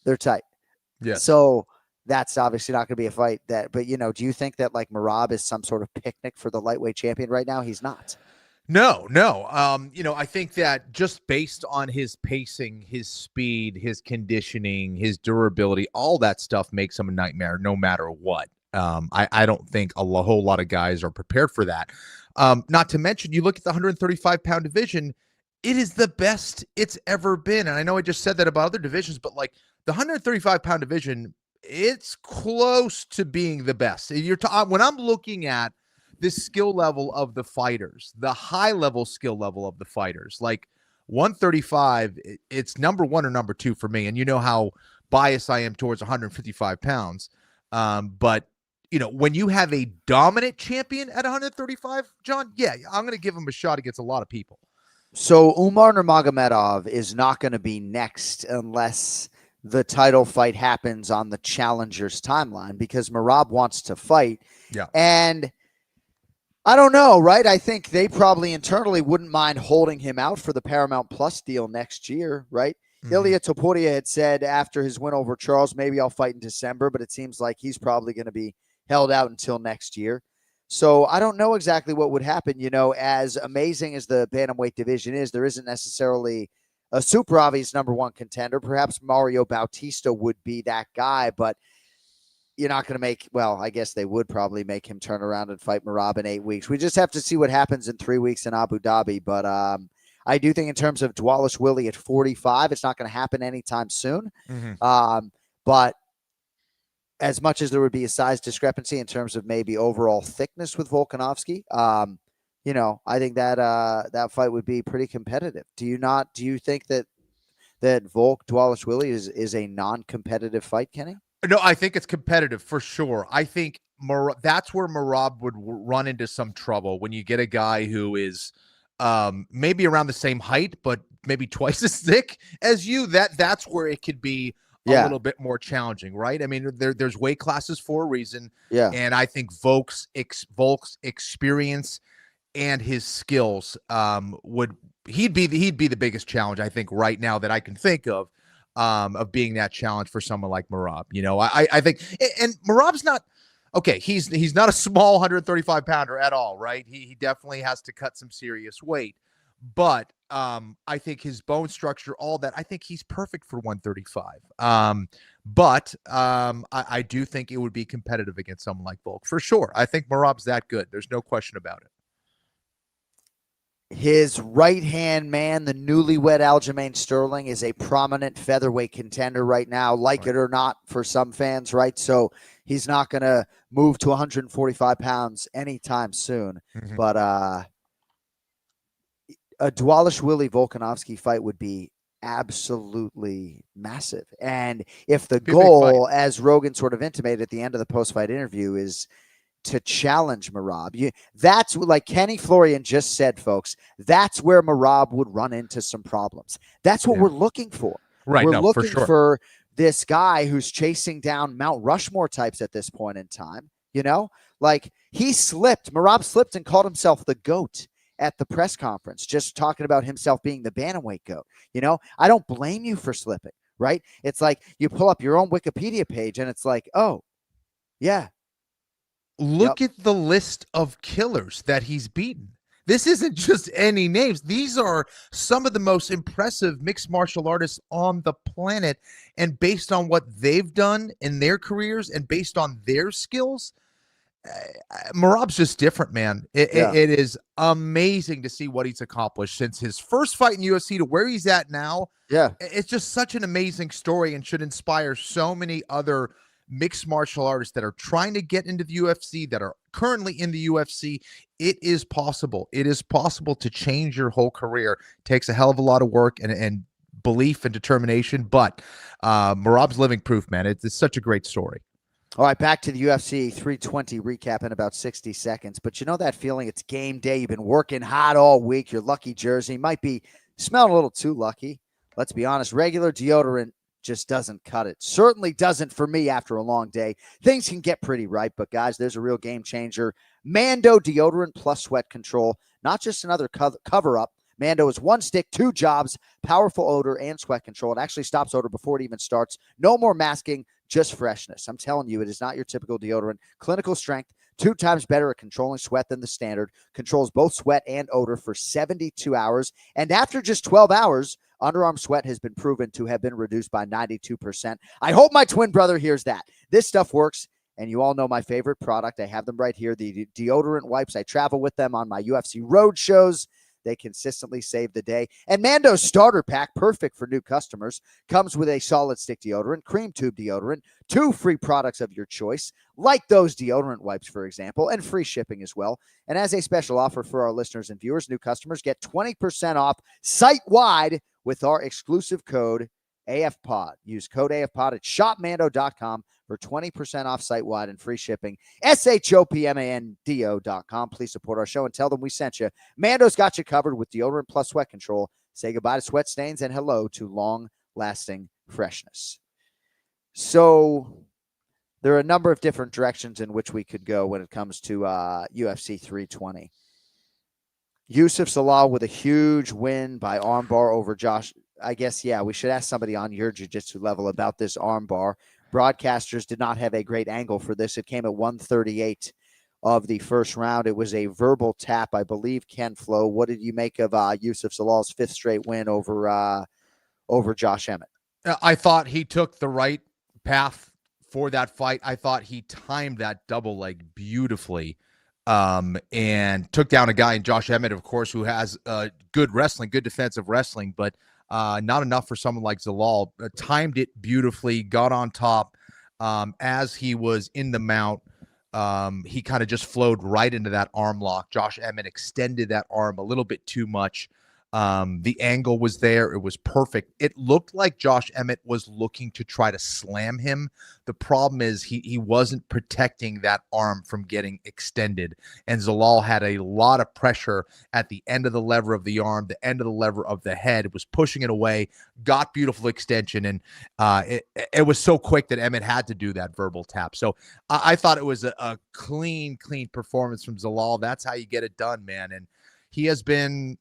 they're tight.
Yes.
So, that's obviously not going to be a fight but do you think that like Merab is some sort of picnic for the lightweight champion right now? He's not.
No. I think that just based on his pacing, his speed, his conditioning, his durability, all that stuff makes him a nightmare no matter what. I don't think a whole lot of guys are prepared for that. Not to mention, you look at the 135-pound division, it is the best it's ever been. And I know I just said that about other divisions, but like the 135-pound division, it's close to being the best. When I'm looking at the skill level of the fighters, the high level skill level of the fighters, like 135, it's number one or number two for me. And you know how biased I am towards 155 pounds. But when you have a dominant champion at 135, John, yeah, I'm going to give him a shot against a lot of people.
So Umar Nurmagomedov is not going to be next unless the title fight happens on the challenger's timeline, because Merab wants to fight.
Yeah.
And I don't know, right? I think they probably internally wouldn't mind holding him out for the Paramount Plus deal next year, right? Mm-hmm. Ilya Topuria had said after his win over Charles, maybe I'll fight in December, but it seems like he's probably going to be held out until next year. So I don't know exactly what would happen. As amazing as the bantamweight division is, there isn't necessarily a super obvious number one contender. Perhaps Mario Bautista would be that guy, but you're not going to I guess they would probably make him turn around and fight Merab in 8 weeks. We just have to see what happens in 3 weeks in Abu Dhabi. But I do think in terms of Dvalishvili at 45, it's not going to happen anytime soon. Mm-hmm. But as much as there would be a size discrepancy in terms of maybe overall thickness with Volkanovski, I think that that fight would be pretty competitive. Do you think that Volk Dvalishvili is a non-competitive fight, Kenny?
No, I think it's competitive for sure. I think that's where Merab would run into some trouble when you get a guy who is maybe around the same height, but maybe twice as thick as you. That's where it could be a little bit more challenging, right? I mean, there's weight classes for a reason.
Yeah.
And I think Volk's experience and his skills he'd be the biggest challenge, I think, right now that I can think of being that challenge for someone like Merab. I think, and Merab's not okay. He's not a small 135 pounder at all, right? He definitely has to cut some serious weight, but I think his bone structure, all that, I think he's perfect for 135. But I do think it would be competitive against someone like Volk for sure. I think Merab's that good. There's no question about it.
His right-hand man, the newlywed Aljamain Sterling, is a prominent featherweight contender right now, it or not, for some fans, right? So he's not going to move to 145 pounds anytime soon. Mm-hmm. But a Dvalishvili Volkanovski fight would be absolutely massive. And if the goal, as Rogan sort of intimated at the end of the post-fight interview, is to challenge Merab, that's like Kenny Florian just said, folks, that's where Merab would run into some problems. That's what we're looking for.
Right.
We're looking for this guy who's chasing down Mount Rushmore types at this point in time. Like Merab slipped and called himself the GOAT at the press conference, just talking about himself being the bantamweight GOAT. I don't blame you for slipping, right? It's like you pull up your own Wikipedia page and it's like, oh, yeah.
Look at the list of killers that he's beaten. This isn't just any names. These are some of the most impressive mixed martial artists on the planet. And based on what they've done in their careers and based on their skills, Merab's just different, man. It is amazing to see what he's accomplished since his first fight in UFC to where he's at now.
Yeah.
It's just such an amazing story and should inspire so many other mixed martial artists that are trying to get into the UFC, that are currently in the UFC. It is possible. It is possible to change your whole career. It takes a hell of a lot of work and belief and determination, but Merab's living proof, man. It's such a great story.
All right, back to the UFC 320 recap in about 60 seconds. But that feeling, it's game day. You've been working hard all week. Your lucky jersey might be smelling a little too lucky. Let's be honest. Regular deodorant just doesn't cut it. Certainly doesn't for me after a long day. Things can get pretty ripe, but guys, there's a real game changer. MANDO deodorant plus sweat control. Not just another cover-up. MANDO is one stick, two jobs, powerful odor and sweat control. It actually stops odor before it even starts. No more masking, just freshness. I'm telling you, it is not your typical deodorant. Clinical strength, 2 times better at controlling sweat than the standard, controls both sweat and odor for 72 hours. And after just 12 hours, underarm sweat has been proven to have been reduced by 92%. I hope my twin brother hears that. This stuff works. And you all know my favorite product. I have them right here, the deodorant wipes. I travel with them on my UFC road shows. They consistently save the day. And Mando's starter pack, perfect for new customers, comes with a solid stick deodorant, cream tube deodorant, 2 free products of your choice, like those deodorant wipes, for example, and free shipping as well. And as a special offer for our listeners and viewers, new customers get 20% off site-wide with our exclusive code AFPOD. Use code AFPOD at shopmando.com for 20% off site-wide and free shipping. SHOPMANDO.com. Please support our show and tell them we sent you. Mando's got you covered with deodorant plus sweat control. Say goodbye to sweat stains and hello to long-lasting freshness. So there are a number of different directions in which we could go when it comes to UFC 320. Yusuf Zalal with a huge win by armbar over Josh. I guess, yeah, we should ask somebody on your jiu-jitsu level about this armbar. Broadcasters did not have a great angle for this. It came at 138 of the first round. It was a verbal tap, I believe. Ken Flo, what did you make of Yusuf Zalal's 5th straight win over Josh Emmett?
I thought he took the right path for that fight. I thought he timed that double leg beautifully, and took down a guy in Josh Emmett, of course, who has good wrestling, good defensive wrestling, but not enough for someone like Zalal. Timed it beautifully, got on top. As he was in the mount, he kind of just flowed right into that arm lock. Josh Emmett extended that arm a little bit too much. The angle was there. It was perfect. It looked like Josh Emmett was looking to try to slam him. The problem is he wasn't protecting that arm from getting extended. And Zalal had a lot of pressure at the end of the lever of the arm, the end of the lever of the head. It was pushing it away, got beautiful extension. And it was so quick that Emmett had to do that verbal tap. So I thought it was a clean performance from Zalal. That's how you get it done, man. And he has been,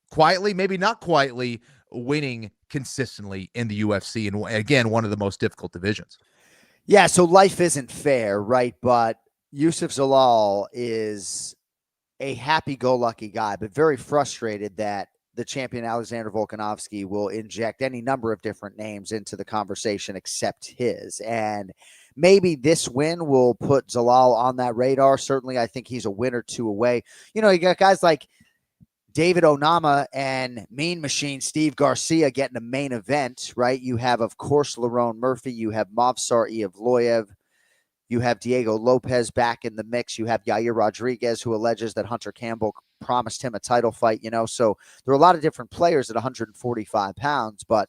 quietly, maybe not quietly, winning consistently in the UFC. And again, one of the most difficult divisions.
Yeah, so life isn't fair, right? But Yusuf Zalal is a happy-go-lucky guy, but very frustrated that the champion Alexander Volkanovski will inject any number of different names into the conversation except his. And maybe this win will put Zalal on that radar. Certainly, I think he's a win or two away. You got guys like David Onama and Mean Machine Steve Garcia getting a main event, right? You have, of course, Lerone Murphy. You have Movsar Evloev. You have Diego Lopez back in the mix. You have Yair Rodriguez, who alleges that Hunter Campbell promised him a title fight, So there are a lot of different players at 145 pounds, but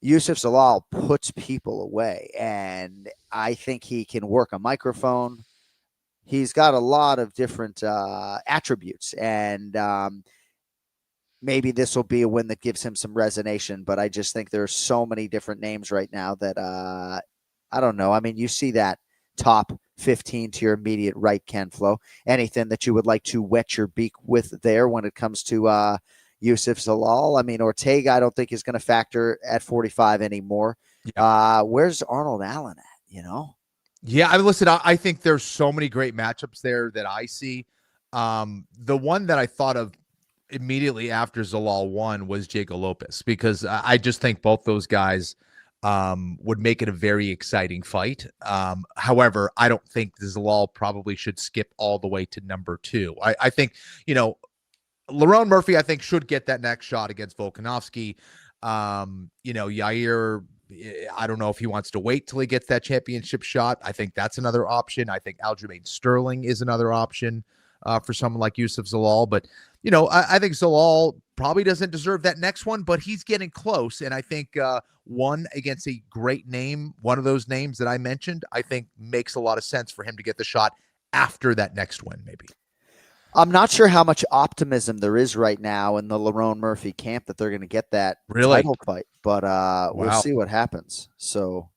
Yusuf Zalal puts people away, and I think he can work a microphone. He's got a lot of different attributes, and maybe this will be a win that gives him some resonation. But I just think there are so many different names right now that I don't know. I mean, you see that top 15 to your immediate right, Ken Flo. Anything that you would like to wet your beak with there when it comes to Yusuf Zalal? I mean, Ortega, I don't think is going to factor at 45 anymore. Yeah. Where's Arnold Allen at,
Yeah, I mean, listen, I think there's so many great matchups there that I see. The one that I thought of immediately after Zalal won was Diego Lopez, because I just think both those guys would make it a very exciting fight. However, I don't think Zalal probably should skip all the way to number 2. I think, Lerone Murphy, I think, should get that next shot against Volkanovski. Yair, I don't know if he wants to wait till he gets that championship shot. I think that's another option. I think Aljamain Sterling is another option for someone like Yusuf Zalal. But, I think Zalal probably doesn't deserve that next one, but he's getting close. And I think one against a great name, one of those names that I mentioned, I think makes a lot of sense for him to get the shot after that next win, maybe.
I'm not sure how much optimism there is right now in the Lerone Murphy camp that they're going to get that title fight, but we'll see what happens. So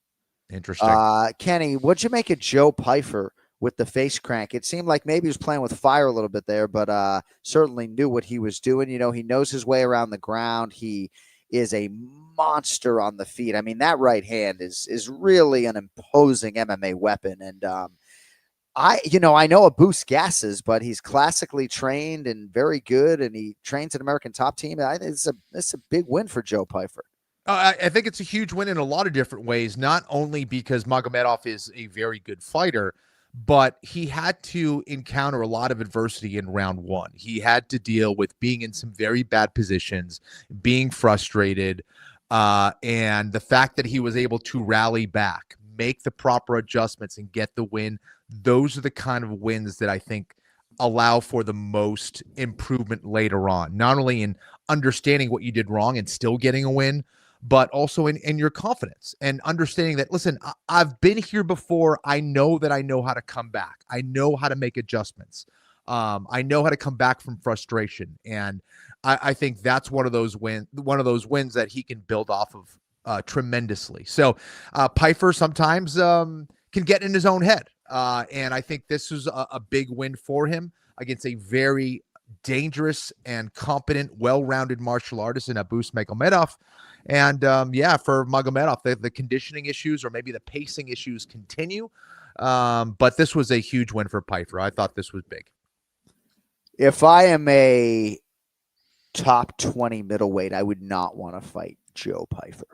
interesting.
Kenny, what'd you make of Joe Pyfer with the face crank? It seemed like maybe he was playing with fire a little bit there, but certainly knew what he was doing. He knows his way around the ground. He is a monster on the feet. I mean, that right hand is really an imposing MMA weapon. And I know it boosts gases, but he's classically trained and very good, and he trains an American top team. It's a big win for Joe Pyfer.
I think it's a huge win in a lot of different ways, not only because Magomedov is a very good fighter, but he had to encounter a lot of adversity in round one. He had to deal with being in some very bad positions, being frustrated, and the fact that he was able to rally back, make the proper adjustments, and get the win. Those are the kind of wins that I think allow for the most improvement later on, not only in understanding what you did wrong and still getting a win, but also in your confidence and understanding that, listen, I've been here before. I know that I know how to come back. I know how to make adjustments. I know how to come back from frustration. And I think that's one of those wins that he can build off of tremendously. So Pyfer sometimes can get in his own head. And I think this was a big win for him against a very dangerous and competent, well-rounded martial artist in Abus Magomedov. And for Magomedov, the conditioning issues or maybe the pacing issues continue. But this was a huge win for Pyfer. I thought this was big.
If I am a top 20 middleweight, I would not want to fight Joe Pyfer.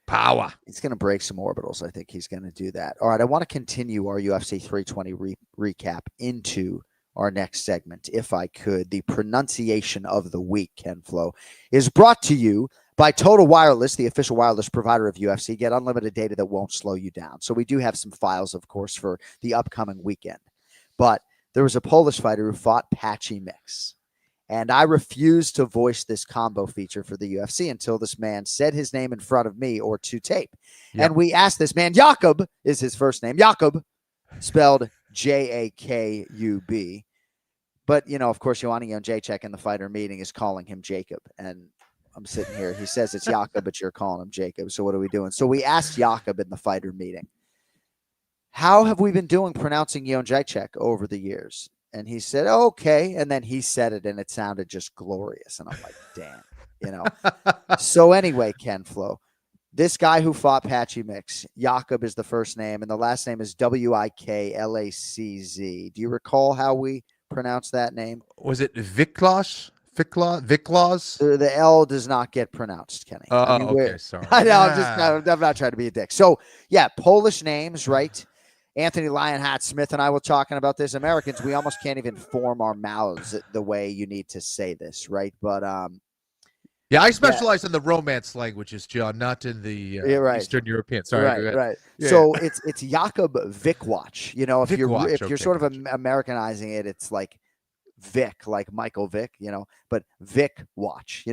Power.
He's going to break some orbitals. I think he's going to do that. All right, I want to continue our UFC 320 recap into our next segment, if I could. The pronunciation of the week, Ken Flo, is brought to you by Total Wireless, the official wireless provider of UFC. Get unlimited data that won't slow you down. So we do have some files, of course, for the upcoming weekend. But there was a Polish fighter who fought Petrie Mix. And I refused to voice this combo feature for the UFC until this man said his name in front of me or to tape. Yep. And we asked this man, Jakub is his first name, Jakub, spelled Jakub. But, of course, Joanna Jacek in the fighter meeting is calling him Jacob. And I'm sitting here. He says it's Jakub, but you're calling him Jacob. So what are we doing? So we asked Jakub in the fighter meeting, how have we been doing pronouncing Jon Jacek over the years? And he said, okay. And then he said it, and it sounded just glorious. And I'm like, damn, So anyway, Ken Flo, this guy who fought Petrie Mix, Jakub is the first name, and the last name is Wiklacz. Do you recall how we pronounce that name?
Was it Viklaus? Viklaus?
The L does not get pronounced, Kenny.
Okay, sorry.
I know, I'm not trying to be a dick. So, yeah, Polish names, right? Anthony Lionheart Smith and I were talking about this. Americans, we almost can't even form our mouths the way you need to say this, right? But
yeah, I specialize in the Romance languages, John, not in the Eastern European. Sorry,
right.
Yeah.
So it's Jakub Vikwacz. If you're sort of Americanizing it, it's like Vic, like Michael Vick, but Vikwacz,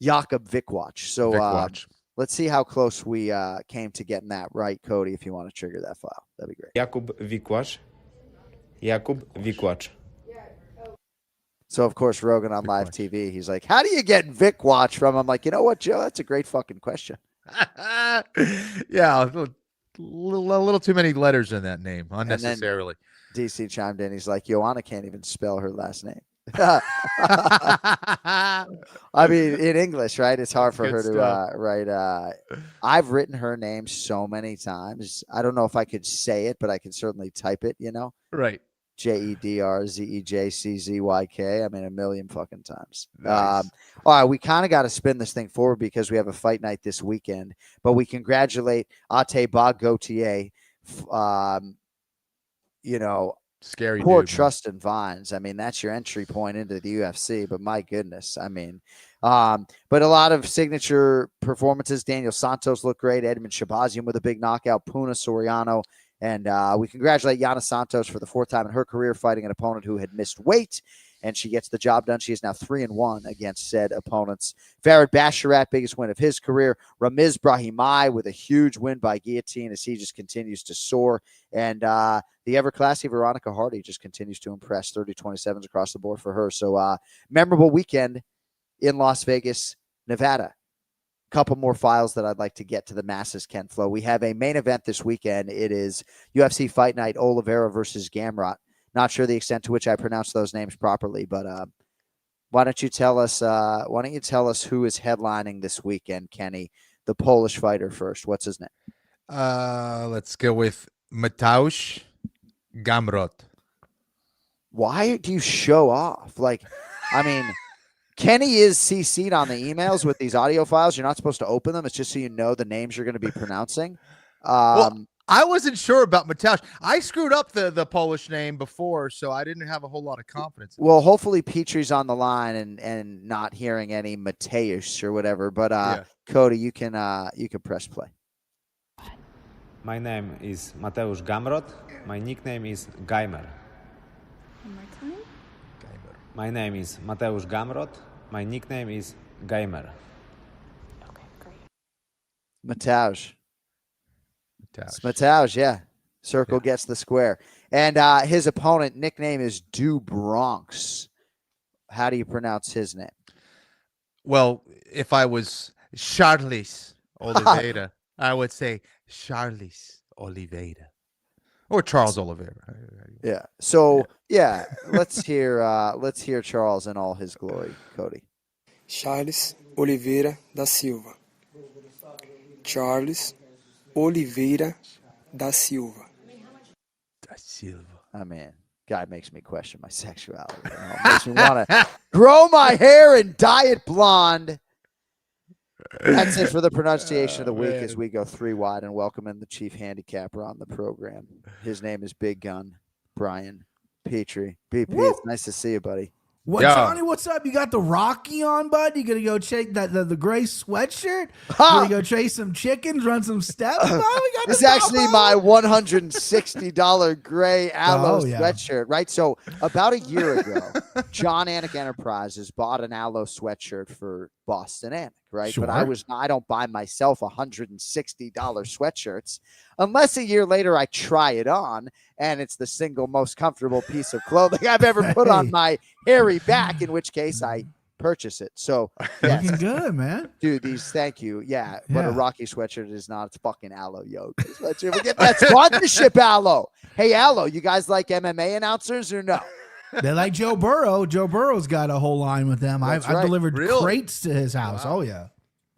Jakub Vikwacz. So
Vikwacz.
Let's see how close we came to getting that right, Cody. If you want to trigger that file, that'd be great.
Jakub Vikwacz.
So, of course, Rogan on live TV, he's like, how do you get Vikwacz from? I'm like, you know what, Joe? That's a great fucking question.
Yeah, a little too many letters in that name, unnecessarily.
DC chimed in. He's like, Joanna can't even spell her last name. I mean, in English, right? It's hard for her to write. I've written her name so many times. I don't know if I could say it, but I can certainly type it,
Right.
JEDRZEJCZYK. I mean, a million fucking times.
Nice.
All right, we kind of got to spin this thing forward because we have a fight night this weekend, but we congratulate Ate Gautier.
Scary
poor
dude,
Trustin Vines. I mean, that's your entry point into the UFC, but my goodness. I mean, but a lot of signature performances. Daniel Santos looked great. Edmund Shabazian with a big knockout. Puna Soriano. And we congratulate Yana Santos for the fourth time in her career fighting an opponent who had missed weight, and she gets the job done. She is now 3-1 against said opponents. Farid Basharat, biggest win of his career. Ramiz Brahimai with a huge win by guillotine as he just continues to soar. And the ever-classy Veronica Hardy just continues to impress. 30-27s across the board for her. So memorable weekend in Las Vegas, Nevada. Couple more files that I'd like to get to the masses, Ken Flo. We have a main event this weekend. It is UFC Fight Night, Oliveira versus Gamrot. Not sure the extent to which I pronounced those names properly, but Why don't you tell us who is headlining this weekend, Kenny? The Polish fighter first. What's his name?
Let's go with Mateusz Gamrot.
Why do you show off? Like, I mean, Kenny is CC'd on the emails with these audio files. You're not supposed to open them. It's just so you know the names you're going to be pronouncing.
Well, I wasn't sure about Mateusz. I screwed up the Polish name before, so I didn't have a whole lot of confidence.
Well, hopefully Petrie's on the line and not hearing any Mateusz or whatever. But Cody, you can press play.
My name is Mateusz Gamrot. My nickname is Geimer.
One more time.
My name is Mateusz Gamrot. My nickname is Geimer.
Okay, great.
Mateusz. It's Mateusz, yeah. Circle gets the square. And his opponent nickname is Bronx. How do you pronounce his name?
Well, if I was Charles Oliveira, I would say Charles Oliveira or Charles Oliveira.
Yeah. So let's hear Charles in all his glory, Cody.
Charles Oliveira da Silva. Charles Oliveira da Silva.
I mean, guy makes me question my sexuality. Makes me want to grow my hair and dye it blonde. That's it for the pronunciation of the week as we go 3 wide and welcome in the chief handicapper on the program. His name is Big Gun Brian Petrie. BP, it's nice to see you, buddy.
What, Johnny? What's up? You got the Rocky on, bud? You gonna go chase the gray sweatshirt? You gonna go chase some chickens, run some steps?
This is actually my $160 gray Allo sweatshirt, right? So about a year ago, Jon Anik Enterprises bought an Allo sweatshirt for Boston Anik, right?
Sure.
But I don't buy myself $160 sweatshirts unless a year later I try it on and it's the single most comfortable piece of clothing I've ever put on my hairy back, in which case I purchase it. So
looking good, man.
Dude, thank you. Yeah, but a Rocky sweatshirt is not. It's fucking Allo yoke sweatshirt. We get that sponsorship, Allo. Hey, Allo, you guys like MMA announcers or no?
They like Joe Burrow. Joe Burrow's got a whole line with them. I've delivered crates to his house. Wow. Oh, yeah.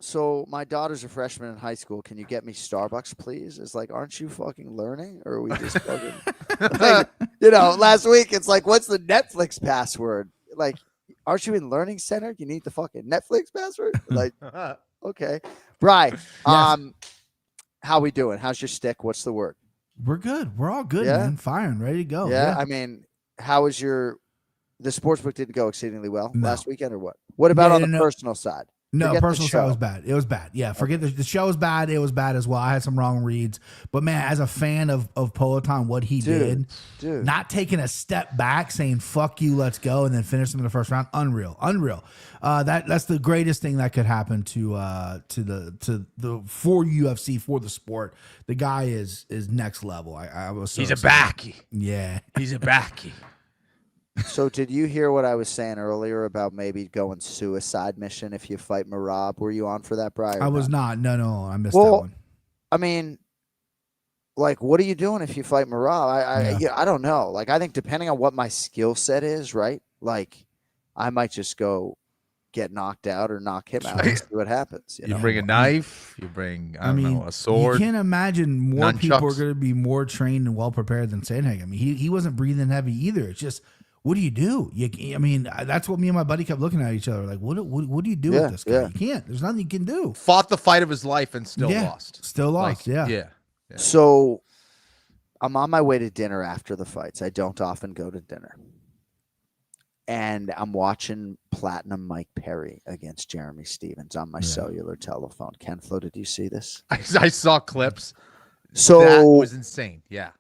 So my daughter's a freshman in high school. Can you get me Starbucks, please? It's like, aren't you fucking learning? Or are we just fucking, like, last week, it's like, what's the Netflix password? Like, aren't you in Learning Center? You need the fucking Netflix password? Like, okay. Brian, how we doing? How's your stick? What's the word?
We're good. We're all good, man. Firing, ready to go.
Yeah. I mean, how was the sportsbook didn't go exceedingly well last weekend or what? What about on the personal side?
No, personal side was bad. It was bad. Yeah, forget the show was bad. It was bad as well. I had some wrong reads. But, man, as a fan of Peloton, what he did, not taking a step back, saying, fuck you, let's go, and then finish him in the first round, unreal. That's the greatest thing that could happen to for UFC, for the sport. The guy is next level. I was so
He's a backy.
Yeah.
He's a backy.
So did you hear what I was saying earlier about maybe going suicide mission if you fight Merab? Were you on for that, Brian?
I was not. No, I missed that one.
I mean, like, what are you doing if you fight Merab? I don't know. Like, I think depending on what my skill set is, right? Like, I might just go get knocked out or knock him out and see what happens.
You bring a knife. You bring, I don't know, a sword.
You can't imagine more
nunchucks.
people are going to be more trained and well prepared than Sandhagen. I mean, he wasn't breathing heavy either. It's just, what do you do? I mean, that's what me and my buddy kept looking at each other like, what do you do with this guy? You can't. There's nothing you can do.
Fought the fight of his life and still lost.
Still lost,
yeah.
So I'm on my way to dinner after the fights. I don't often go to dinner. And I'm watching Platinum Mike Perry against Jeremy Stevens on my cellular telephone. Ken Flo, did you see this?
I saw clips.
So
that was insane. Yeah.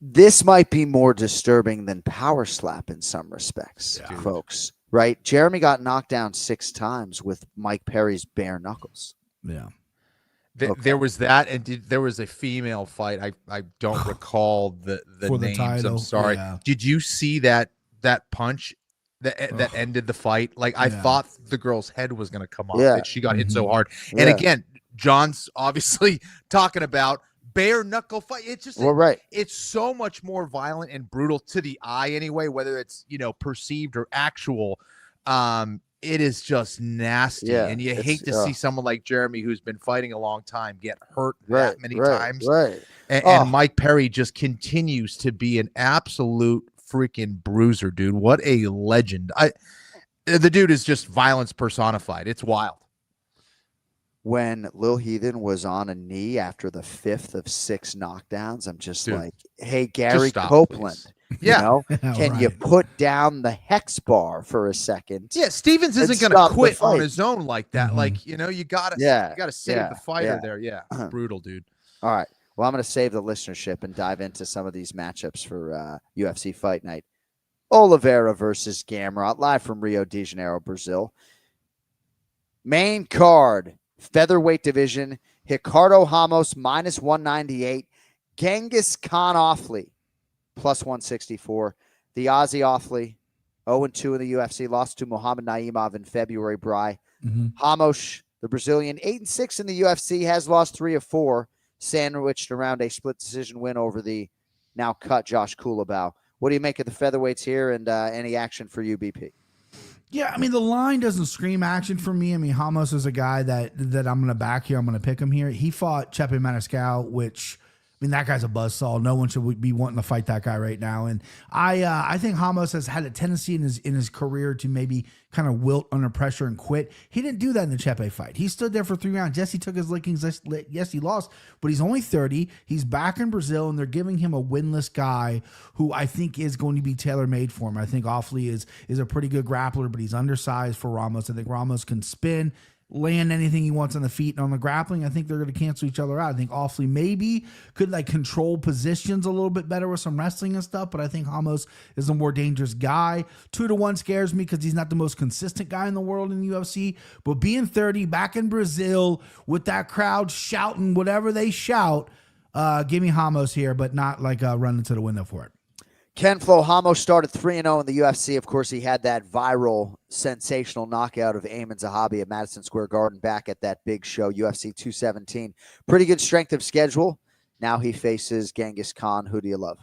This might be more disturbing than Power Slap in some respects, folks. Right? Jeremy got knocked down 6 times with Mike Perry's bare knuckles.
Yeah.
There was that, and there was a female fight. I don't recall the names.
Title.
I'm sorry.
Yeah.
Did you see that punch that ended the fight? Like, I thought the girl's head was going to come off.
Yeah.
She got hit so hard. And again, John's obviously talking about bare knuckle fight. It's just it's so much more violent and brutal to the eye anyway, whether it's perceived or actual. It is just nasty, and you hate to see someone like Jeremy, who's been fighting a long time, get hurt that many times. And Mike Perry just continues to be an absolute freaking bruiser, dude. What a legend! The dude is just violence personified. It's wild.
When Lil Heathen was on a knee after the 5th of 6 knockdowns, I'm just like, hey, Gary Copeland, can you put down the hex bar for a second?
Yeah, Stevens isn't going to quit on his own like that. Like, you gotta save the fighter there. Yeah, brutal, dude.
All right. Well, I'm going to save the listenership and dive into some of these matchups for UFC Fight Night. Oliveira versus Gamrot, live from Rio de Janeiro, Brazil. Main card. Featherweight division, Ricardo Ramos minus 198, Genghis Khan Offley plus 164. The Aussie Offley 0-2 in the UFC, lost to Muhammad Naimov in February. Bry Ramos, the Brazilian, 8-6 in the UFC, has lost 3 of 4, sandwiched around a split decision win over the now cut Josh Kulabau. What do you make of the featherweights here, and any action for you, BP?
Yeah, I mean, the line doesn't scream action for me. I mean, Ramos is a guy that I'm going to back here. I'm going to pick him here. He fought Chepe Maniscalco, which, I mean, that guy's a buzzsaw. No one should be wanting to fight that guy right now. And I think Ramos has had a tendency in his career to maybe kind of wilt under pressure and quit. He didn't do that in the Chepe fight. He stood there for 3 rounds. Yes, he took his lickings. Yes, he lost, but he's only 30. He's back in Brazil, and they're giving him a winless guy who I think is going to be tailor-made for him. I think Offley is a pretty good grappler, but he's undersized for Ramos. I think Ramos can spin, land anything he wants on the feet, and on the grappling, I think they're going to cancel each other out. I think Offley maybe could control positions a little bit better with some wrestling and stuff, but I think Ramos is a more dangerous guy. 2-1 scares me because he's not the most consistent guy in the world in the UFC, but being 30, back in Brazil with that crowd shouting whatever they shout, give me Ramos here, but not running to the window for it.
Ken Flo Ramos started 3-0 in the UFC. Of course, he had that viral, sensational knockout of Ayman Zahabi at Madison Square Garden back at that big show, UFC 217. Pretty good strength of schedule. Now he faces Genghis Khan. Who do you love?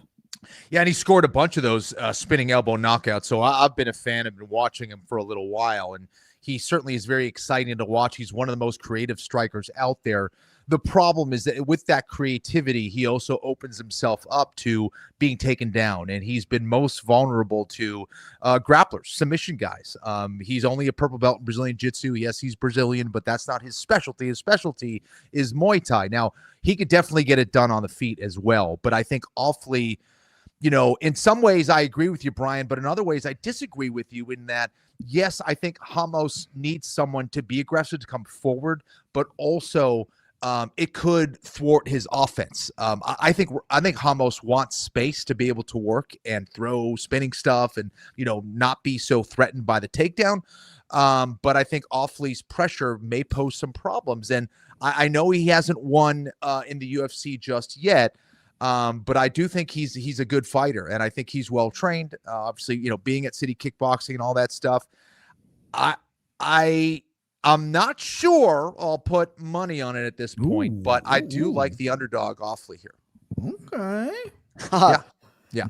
Yeah, and he scored a bunch of those spinning elbow knockouts. So I've been a fan. I've been watching him for a little while, and he certainly is very exciting to watch. He's one of the most creative strikers out there. The problem is that with that creativity, he also opens himself up to being taken down, and he's been most vulnerable to grapplers, submission guys. He's only a purple belt in Brazilian Jiu-Jitsu. Yes, he's Brazilian, but that's not his specialty. His specialty is Muay Thai. Now, he could definitely get it done on the feet as well, but I think Offley, in some ways I agree with you, Brian, but in other ways I disagree with you in that, yes, I think Ramos needs someone to be aggressive, to come forward, but also it could thwart his offense. I think Ramos wants space to be able to work and throw spinning stuff and, not be so threatened by the takedown. But I think Offley's pressure may pose some problems. And I know he hasn't won in the UFC just yet, but I do think he's a good fighter, and I think he's well trained. Obviously, being at City Kickboxing and all that stuff. I'm not sure I'll put money on it at this point, but I do like the underdog Offley here.
Okay.
Yeah.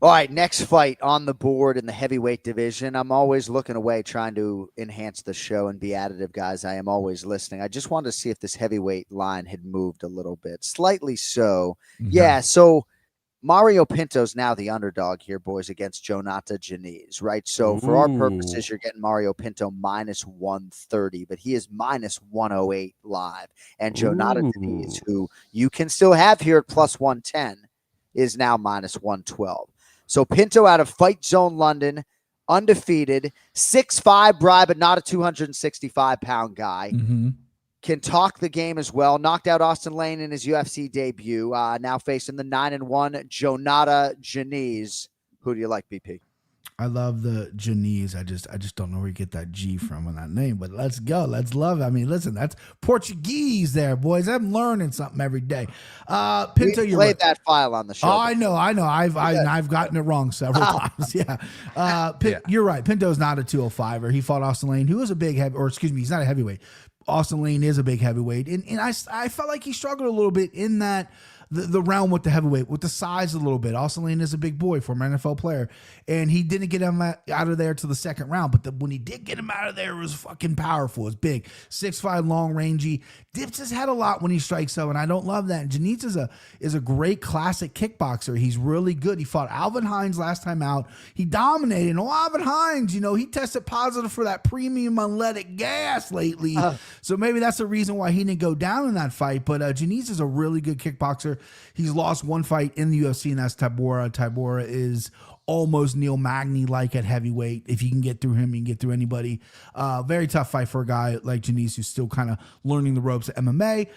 All right, next fight on the board in the heavyweight division. I'm always looking away, trying to enhance the show and be additive, guys. I am always listening. I just wanted to see if this heavyweight line had moved a little bit. Slightly so. Mm-hmm. Yeah, so Mario Pinto's now the underdog here, boys, against Jonata Janiz, right? So for our purposes, you're getting Mario Pinto minus 130, but he is minus 108 live. And Jonata Janiz, who you can still have here at plus 110, is now minus 112. So Pinto out of Fight Zone London, undefeated, 6'5", Bry, but not a 265-pound guy.
Mm-hmm.
Can talk the game as well. Knocked out Austin Lane in his UFC debut. Now facing the 9-1 Jonata Janiz. Who do you like, BP?
I love the Janiz. I just don't know where you get that G from in that name, but let's go. Let's love it. I mean, listen, that's Portuguese there, boys. I'm learning something every day. Pinto,
you played that file on the show.
Oh, I know. I've gotten it wrong several times. Yeah. You're right. Pinto's not a 205er. He fought Austin Lane, who was a big heavy, or excuse me, he's not a heavyweight. Austin Lane is a big heavyweight, and I felt like he struggled a little bit in that the round with the heavyweight, with the size a little bit. Austin Lane is a big boy, former NFL player, and he didn't get him out of there to the second round. But when he did get him out of there, it was fucking powerful. It's big, 6'5", long, rangy. Dips his head a lot when he strikes though, and I don't love that. And Janitz is a great classic kickboxer. He's really good. He fought Alvin Hines last time out. He dominated. And Alvin Hines, he tested positive for that premium unleaded gas lately. So maybe that's the reason why he didn't go down in that fight. But Janitz is a really good kickboxer. He's lost one fight in the UFC, and that's Tybura. Tybura is almost Neil Magny-like at heavyweight. If you can get through him, you can get through anybody. Very tough fight for a guy like Janitz who's still kind of learning the ropes of MMA.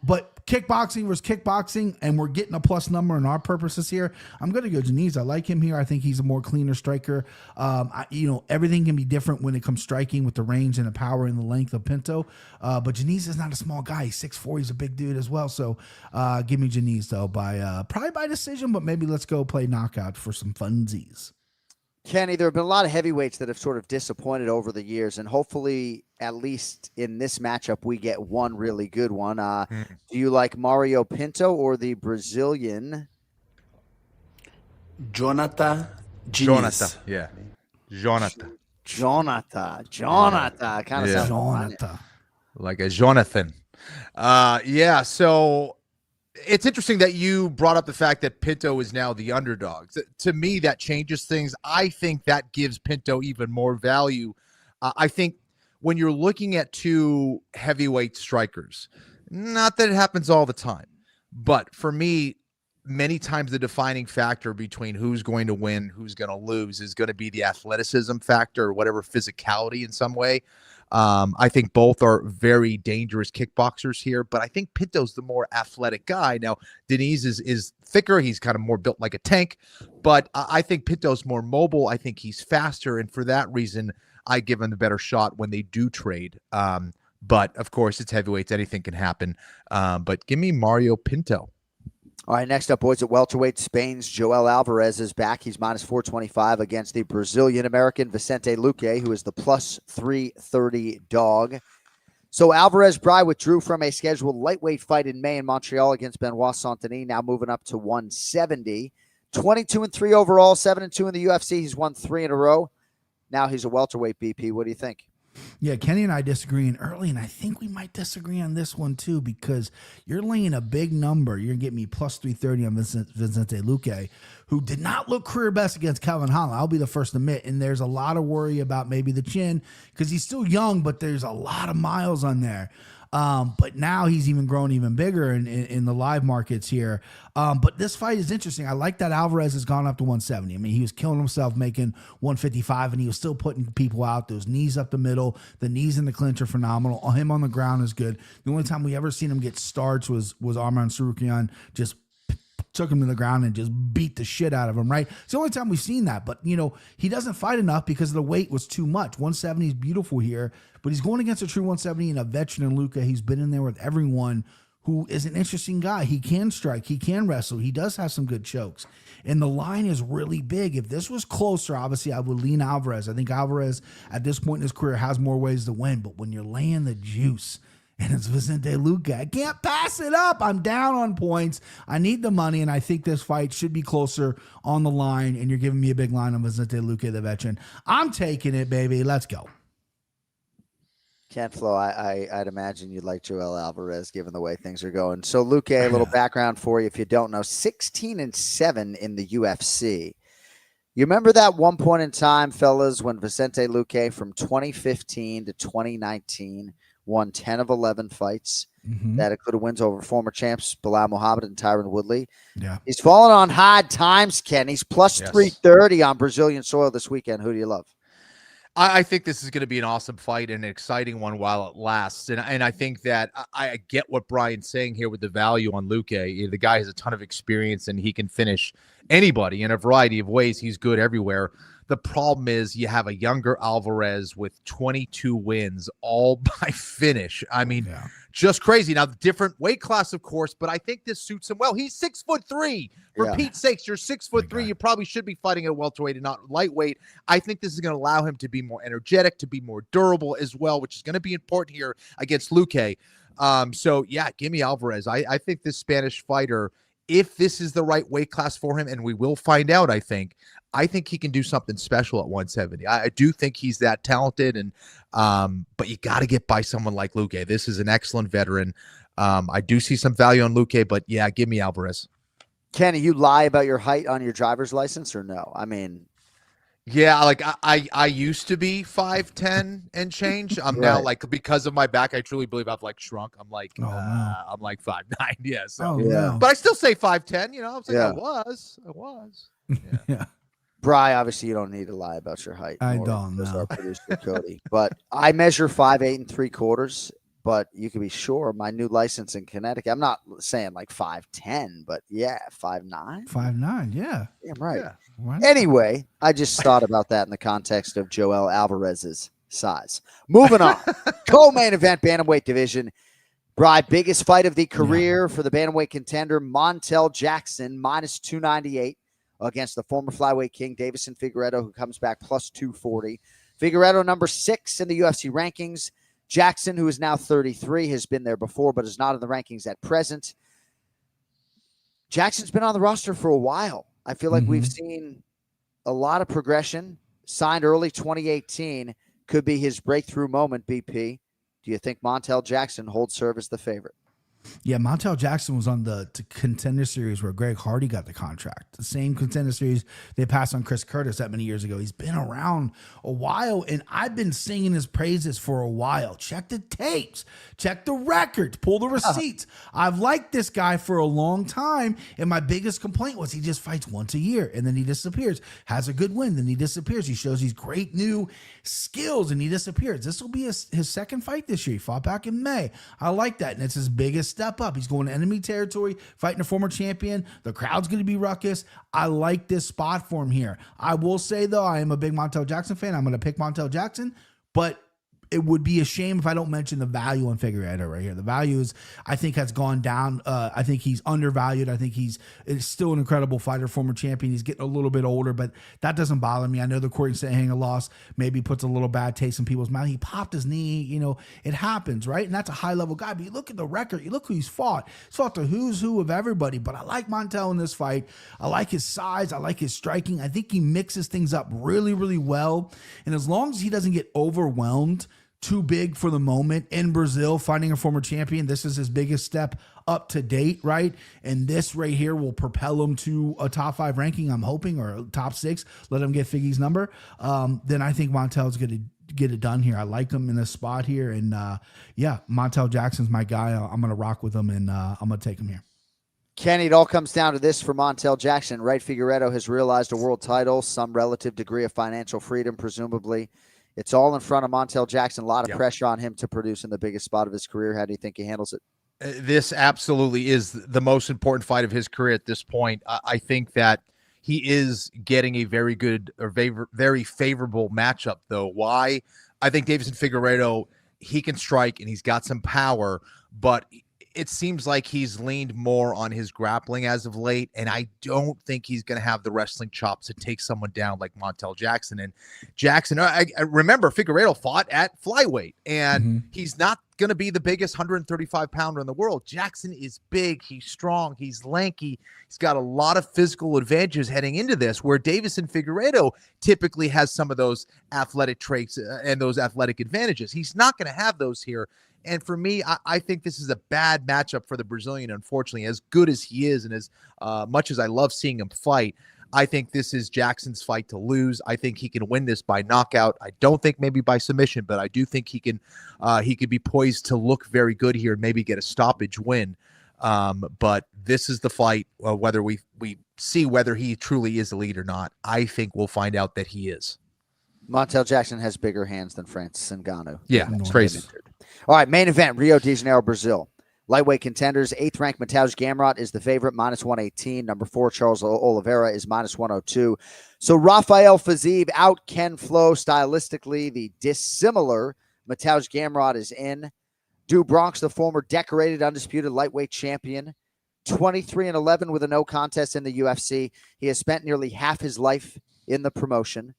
But kickboxing versus kickboxing, and we're getting a plus number in our purposes here. I'm going to go Janitz. I like him here. I think he's a more cleaner striker. Everything can be different when it comes striking with the range and the power and the length of Pinto. But Janitz is not a small guy. He's 6'4". He's a big dude as well. So give me Janitz, though, probably by decision, but maybe let's go play knockout for some funsies.
Kenny, there have been a lot of heavyweights that have sort of disappointed over the years, and hopefully, at least in this matchup, we get one really good one. Do you like Mario Pinto or the Brazilian?
Jonathan.
Yeah. Jonathan.
Kind of sounds
Jonathan.
Like a Jonathan. So it's interesting that you brought up the fact that Pinto is now the underdog. To me, that changes things. I think that gives Pinto even more value. I think when you're looking at two heavyweight strikers, not that it happens all the time, but for me, many times the defining factor between who's going to win, who's going to lose is going to be the athleticism factor or whatever physicality in some way. I think both are very dangerous kickboxers here, but I think Pinto's the more athletic guy. Now, Denise is thicker. He's kind of more built like a tank, but I think Pinto's more mobile. I think he's faster, and for that reason, I give him the better shot when they do trade. But, of course, it's heavyweights. Anything can happen. But give me Mario Pinto.
All right, next up, boys, at welterweight, Spain's Joel Alvarez is back. He's minus 425 against the Brazilian-American Vicente Luque, who is the plus 330 dog. So Alvarez withdrew from a scheduled lightweight fight in May in Montreal against Benoit Saint-Denis, now moving up to 170. 22-3 overall, 7-2 in the UFC. He's won 3 in a row. Now he's a welterweight, BP. What do you think?
Yeah, Kenny and I disagreeing early, and I think we might disagree on this one too, because you're laying a big number. You're going to get me plus 330 on Vicente Luque, who did not look career best against Calvin Holland. I'll be the first to admit, and there's a lot of worry about maybe the chin because he's still young, but there's a lot of miles on there. But now he's even grown even bigger in the live markets here. But this fight is interesting. I like that Alvarez has gone up to 170. I mean, he was killing himself making 155, and he was still putting people out. Those knees up the middle, the knees in the clinch are phenomenal. Him on the ground is good. The only time we ever seen him get starched was Arman Tsarukyan just took him to the ground and just beat the shit out of him, right? It's the only time we've seen that. But, he doesn't fight enough because the weight was too much. 170 is beautiful here, but he's going against a true 170 and a veteran in Luque. He's been in there with everyone, who is an interesting guy. He can strike. He can wrestle. He does have some good chokes. And the line is really big. If this was closer, obviously, I would lean Alvarez. I think Alvarez, at this point in his career, has more ways to win. But when you're laying the juice, and it's Vicente Luque, I can't pass it up. I'm down on points. I need the money, and I think this fight should be closer on the line, and you're giving me a big line on Vicente Luque, the veteran. I'm taking it, baby. Let's go.
Ken Flo, I'd imagine you'd like Joel Alvarez, given the way things are going. So, Luque, a little background for you if you don't know. 16-7 in the UFC. You remember that one point in time, fellas, when Vicente Luque from 2015 to 2019 won 10 of 11 fights. That included wins over former champs Bilal Muhammad and Tyron Woodley.
Yeah.
He's fallen on hard times, Ken. He's plus 330 on Brazilian soil this weekend. Who do you love?
I think this is going to be an awesome fight and an exciting one while it lasts. And I think that I get what Brian's saying here with the value on Luque. The guy has a ton of experience and he can finish anybody in a variety of ways. He's good everywhere. The problem is you have a younger Alvarez with 22 wins, all by finish. I mean, just crazy. Now, different weight class, of course, but I think this suits him well. He's 6'3". For Pete's sakes, you're 6'3". You probably should be fighting at welterweight and not lightweight. I think this is going to allow him to be more energetic, to be more durable as well, which is going to be important here against Luque. So, yeah, give me Alvarez. I think this Spanish fighter, if this is the right weight class for him, and we will find out, I think he can do something special at 170. I do think he's that talented, and but you got to get by someone like Luque. This is an excellent veteran. I do see some value on Luque, but yeah, give me Alvarez.
Kenny, you lie about your height on your driver's license or no? I mean,
yeah, like I used to be 5'10" and change. I'm now like, because of my back, I truly believe I've like shrunk. I'm like I'm like 5'9". Yeah, so but I still say 5'10". You know, I'm saying I was.
Yeah. Bri, obviously you don't need to lie about your height.
I don't know.
Our producer Cody, but I measure 5'8" and 3/4. But you can be sure my new license in Connecticut, I'm not saying like 5'10", but 5'9".
5'9", yeah.
Yeah, right.
Yeah.
Anyway, I just thought about that in the context of Joel Alvarez's size. Moving on. Co-main event, bantamweight division. Bri, biggest fight of the career for the bantamweight contender, Montel Jackson, -298 against the former flyweight king, Davison Figueiredo, who comes back +240. Figueiredo, number 6 in the UFC rankings. Jackson, who is now 33, has been there before, but is not in the rankings at present. Jackson's been on the roster for a while. I feel like we've seen a lot of progression. Signed early 2018. Could be his breakthrough moment, BP. Do you think Montel Jackson holds serve as the favorite?
Yeah, Montel Jackson was on the Contender Series where Greg Hardy got the contract. The same Contender Series they passed on Chris Curtis that many years ago. He's been around a while, and I've been singing his praises for a while. Check the tapes. Check the records. Pull the receipts. I've liked this guy for a long time, and my biggest complaint was he just fights once a year, and then he disappears. Has a good win, then he disappears. He shows these great new skills, and he disappears. This will be his second fight this year. He fought back in May. I like that, and it's his biggest step up. He's going to enemy territory, fighting a former champion. The crowd's going to be ruckus. I like this spot for him here. I will say, though, I am a big Montel Jackson fan. I'm going to pick Montel Jackson, but it would be a shame if I don't mention the value on Figueiredo right here. The value is, I think, has gone down. I think he's undervalued. I think he's still an incredible fighter, former champion. He's getting a little bit older, but that doesn't bother me. I know the Corey Sandhagen loss maybe puts a little bad taste in people's mouth. He popped his knee. You know, it happens, right? And that's a high-level guy. But you look at the record. You look who he's fought. He's fought the who's who of everybody. But I like Montel in this fight. I like his size. I like his striking. I think he mixes things up really, really well. And as long as he doesn't get overwhelmed, too big for the moment in Brazil, finding a former champion. This is his biggest step up to date, right? And this right here will propel him to a top 5 ranking, I'm hoping, or top 6. Let him get Figgy's number. Then I think Montel's going to get it done here. I like him in this spot here. And Montel Jackson's my guy. I'm going to rock with him, and I'm going to take him here.
Kenny, it all comes down to this for Montel Jackson, right? Figueiredo has realized a world title, some relative degree of financial freedom, presumably. It's all in front of Montel Jackson. A lot of pressure on him to produce in the biggest spot of his career. How do you think he handles it?
This absolutely is the most important fight of his career at this point. I think that he is getting a very good or very favorable matchup, though. Why? I think Davison Figueiredo, he can strike and he's got some power, but it seems like he's leaned more on his grappling as of late, and I don't think he's going to have the wrestling chops to take someone down like Montel Jackson. And Jackson, I remember Figueiredo fought at flyweight, and he's not going to be the biggest 135-pounder in the world. Jackson is big, he's strong, he's lanky, he's got a lot of physical advantages heading into this, where Davison Figueiredo typically has some of those athletic traits and those athletic advantages. He's not going to have those here. And for me, I think this is a bad matchup for the Brazilian, unfortunately. As good as he is and as much as I love seeing him fight, I think this is Jackson's fight to lose. I think he can win this by knockout. I don't think maybe by submission, but I do think he could be poised to look very good here and maybe get a stoppage win. But this is the fight, whether we see whether he truly is the lead or not. I think we'll find out that he is.
Montel Jackson has bigger hands than Francis Ngannou.
Yeah, it's crazy.
All right, main event, Rio de Janeiro, Brazil. Lightweight contenders, 8th ranked Mateusz Gamrot is the favorite, -118. Number 4, Charles Oliveira is -102. So Rafael Fiziev out Ken Flo stylistically. The dissimilar Mateusz Gamrot is in. Do Bronx, the former decorated undisputed lightweight champion, 23-11 with a no contest in the UFC. He has spent nearly half his life in the promotion.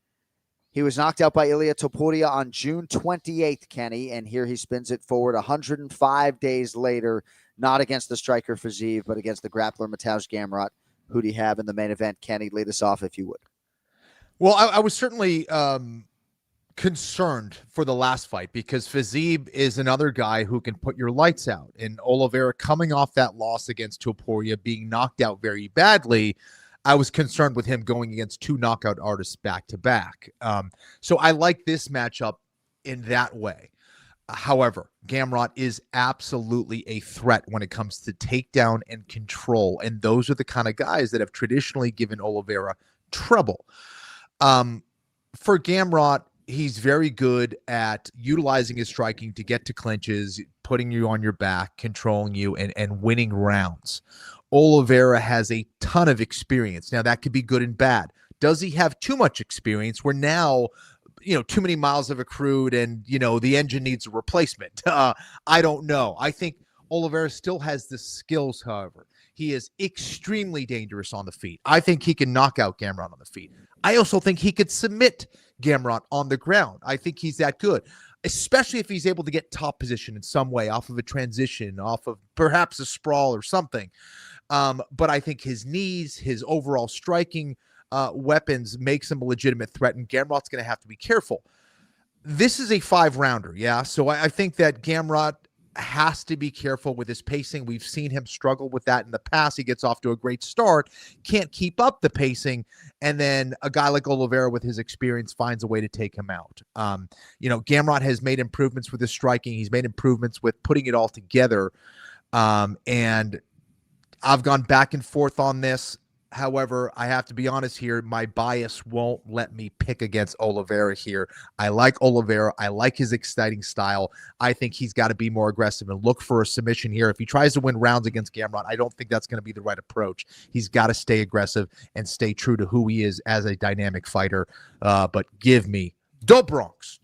He was knocked out by Ilia Topuria on June 28th, Kenny, and here he spins it forward 105 days later, not against the striker Fiziev, but against the grappler Mateusz Gamrot. Who do you have in the main event? Kenny, lead us off if you would.
Well, I was certainly concerned for the last fight because Fiziev is another guy who can put your lights out. And Oliveira coming off that loss against Topuria, being knocked out very badly, I was concerned with him going against 2 knockout artists back-to-back. So I like this matchup in that way. However, Gamrot is absolutely a threat when it comes to takedown and control, and those are the kind of guys that have traditionally given Oliveira trouble. For Gamrot, he's very good at utilizing his striking to get to clinches, putting you on your back, controlling you, and winning rounds. Oliveira has a ton of experience. Now, that could be good and bad. Does he have too much experience where now, too many miles have accrued and, the engine needs a replacement? I don't know. I think Oliveira still has the skills, however. He is extremely dangerous on the feet. I think he can knock out Gamrot on the feet. I also think he could submit Gamrot on the ground. I think he's that good, especially if he's able to get top position in some way, off of a transition, off of perhaps a sprawl or something. But I think his knees, his overall striking weapons makes him a legitimate threat, and Gamrot's going to have to be careful. This is a 5-rounder, yeah? So I think that Gamrot has to be careful with his pacing. We've seen him struggle with that in the past. He gets off to a great start, can't keep up the pacing, and then a guy like Oliveira with his experience finds a way to take him out. Gamrot has made improvements with his striking. He's made improvements with putting it all together, and I've gone back and forth on this. However, I have to be honest here. My bias won't let me pick against Oliveira here. I like Oliveira. I like his exciting style. I think he's got to be more aggressive and look for a submission here. If he tries to win rounds against Gamrot, I don't think that's going to be the right approach. He's got to stay aggressive and stay true to who he is as a dynamic fighter. But give me Do Bronx.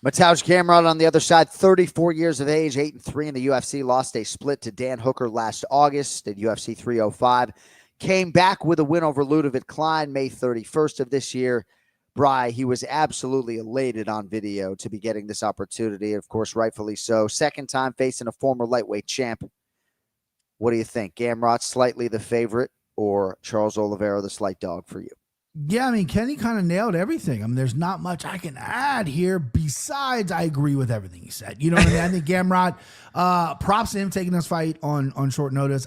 Mateusz Gamrot on the other side, 34 years of age, 8-3 in the UFC, lost a split to Dan Hooker last August at UFC 305. Came back with a win over Ludovic Klein May 31st of this year. Bry, he was absolutely elated on video to be getting this opportunity. Of course, rightfully so. Second time facing a former lightweight champ. What do you think? Gamrot slightly the favorite or Charles Oliveira the slight dog for you?
Yeah, Kenny kind of nailed everything. There's not much I can add here besides I agree with everything he said. You know what I mean? I think Gamrot, props to him taking this fight on short notice.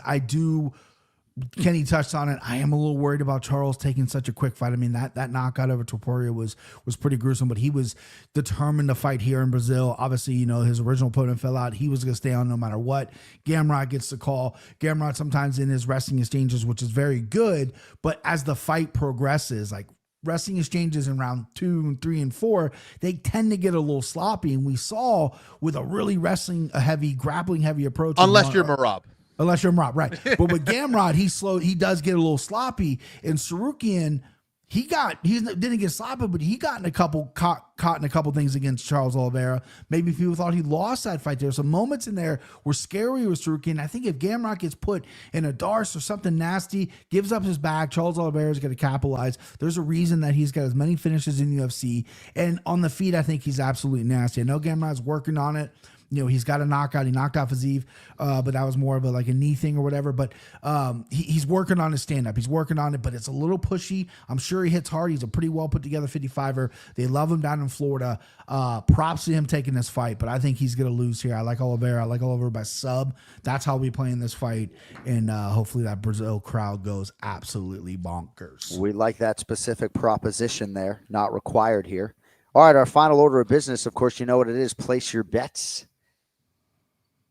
Kenny touched on it. I am a little worried about Charles taking such a quick fight. That knockout over Topuria was pretty gruesome, but he was determined to fight here in Brazil. Obviously, his original opponent fell out. He was going to stay on no matter what. Gamrot gets the call. Gamrot sometimes in his wrestling exchanges, which is very good, but as the fight progresses, like wrestling exchanges in round 2, 3, and 4, they tend to get a little sloppy. And we saw with a really grappling heavy approach.
Unless you're Merab.
Unless you're Merab, right. But with Gamrot, he does get a little sloppy. And Sarukian, he didn't get sloppy, but he got in a couple caught in a couple things against Charles Oliveira. Maybe people thought he lost that fight. There were some moments in there were scary with Sarukian. I think if Gamrot gets put in a darce or something nasty, gives up his back, Charles Oliveira is going to capitalize. There's a reason that he's got as many finishes in the UFC. And on the feet, I think he's absolutely nasty. I know Gamrot's working on it. He's got a knockout. He knocked out Fiziev, but that was more of a knee thing or whatever. But he's working on his stand-up. He's working on it, but it's a little pushy. I'm sure he hits hard. He's a pretty well put together 55er. They love him down in Florida. Props to him taking this fight, but I think he's going to lose here. I like Oliveira. I like Oliveira by sub. That's how we play in this fight, and hopefully that Brazil crowd goes absolutely bonkers.
We like that specific proposition there. Not required here. All right, our final order of business, of course, you know what it is. Place your bets.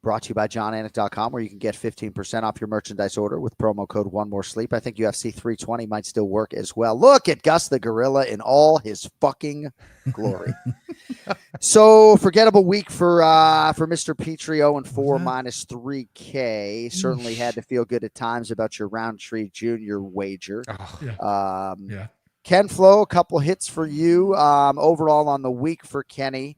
Brought to you by JonAnik.com, where you can get 15% off your merchandise order with promo code OneMoreSleep. I think UFC 320 might still work as well. Look at Gus the Gorilla in all his fucking glory. So, forgettable week for Mr. Petrie, 0-4 minus 3K. Certainly had to feel good at times about your Roundtree Jr. wager. Ken Flo, a couple hits for you. Overall on the week for Kenny,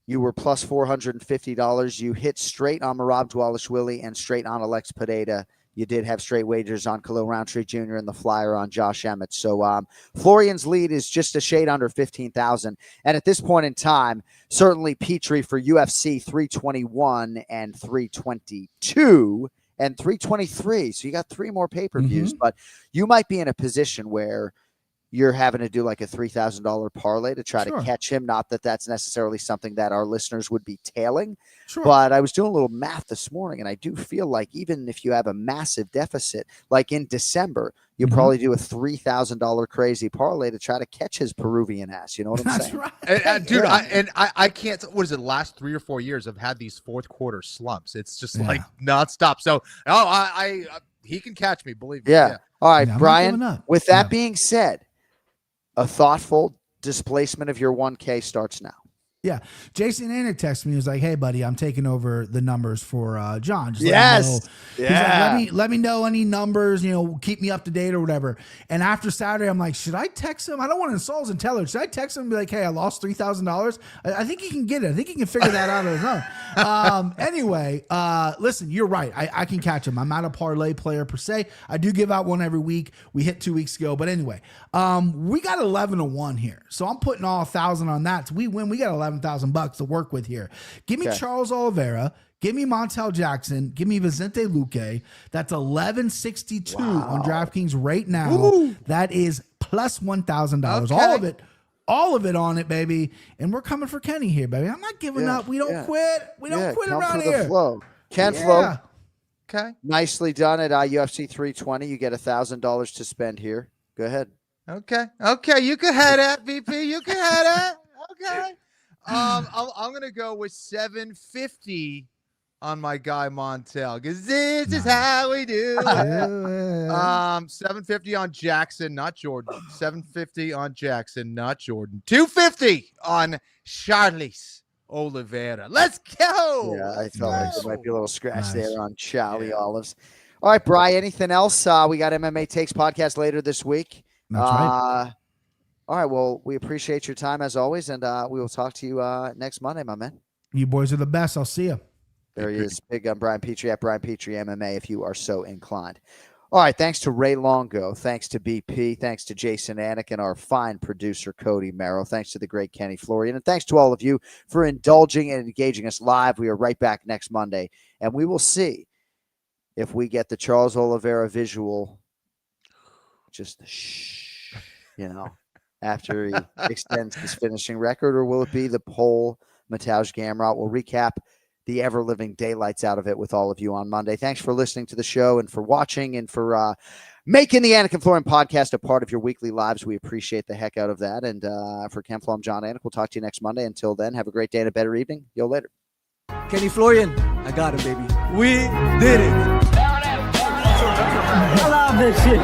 you were plus $450. You hit straight on Merab Dvalishvili and straight on Alex Pereira. You did have straight wagers on Khalil Roundtree Jr. and the flyer on Josh Emmett. So Florian's lead is just a shade under 15,000. And at this point in time, certainly Petrie for UFC 321 and 322 and 323. So you got 3 more pay-per-views, but you might be in a position where you're having to do like a $3,000 parlay to try to catch him. Not that that's necessarily something that our listeners would be tailing, but I was doing a little math this morning, and I do feel like even if you have a massive deficit, like in December, you probably do a $3,000 crazy parlay to try to catch his Peruvian ass. You know what I'm saying?
Right. Dude, I can't, what is it, last 3 or 4 years I've had these fourth quarter slumps. It's just like nonstop. So, he can catch me, believe me.
Yeah. All right, Brian, with that being said, a thoughtful displacement of your 1K starts now.
Yeah. Jason Anik texted me. He was like, hey, buddy, I'm taking over the numbers for John. Just let me know any numbers, keep me up to date or whatever. And after Saturday, I'm like, should I text him? I don't want to insult his intelligence. Should I text him and be like, hey, I lost $3,000? I think he can get it. I think he can figure that out on his own. Anyway, listen, you're right. I can catch him. I'm not a parlay player per se. I do give out one every week. We hit 2 weeks ago. But anyway, we got 11-1 here. So I'm putting all 1,000 on that. So we win. We got $11,000 to work with here. Give me Charles Oliveira. Give me Montel Jackson. Give me Vicente Luque. That's 1162 on DraftKings right now. Ooh. That is plus $1,000. All of it on it, baby. And we're coming for Kenny here, baby. I'm not giving up. We don't quit. We don't quit around here.
Flow. Ken Flo. Okay. Nicely done at UFC 320. You get $1,000 to spend here. Go ahead.
Okay. You can head at VP. You can head at. Okay. I'm gonna go with 750 on my guy Montel, because this is how we do it. 750 on Jackson, not Jordan. 750 on Jackson, not Jordan. 250 on Charles Oliveira. Let's go.
Yeah, I felt like there might be a little scratch there on Charlie Olives. All right, Brian, anything else? We got MMA Takes podcast later this week.
That's right.
All right, well, we appreciate your time as always, and we will talk to you next Monday, my man.
You boys are the best. I'll see you.
There he is, big Brian Petrie at Brian Petrie MMA if you are so inclined. All right, thanks to Ray Longo, thanks to BP, thanks to Jason Anik and our fine producer, Cody Merrill, thanks to the great Kenny Florian, and thanks to all of you for indulging and engaging us live. We are right back next Monday, and we will see if we get the Charles Oliveira visual, just after he extends his finishing record, or will it be the poll Mateusz Gamrot? We'll recap the ever-living daylights out of it with all of you on Monday. Thanks for listening to the show and for watching and for making the Anik and Florian podcast a part of your weekly lives. We appreciate the heck out of that. And for Ken Flo, I'm Jon Anik. We'll talk to you next Monday. Until then, have a great day and a better evening. Yo, later.
Kenny Florian, I got him, baby. We did it.
I love this shit.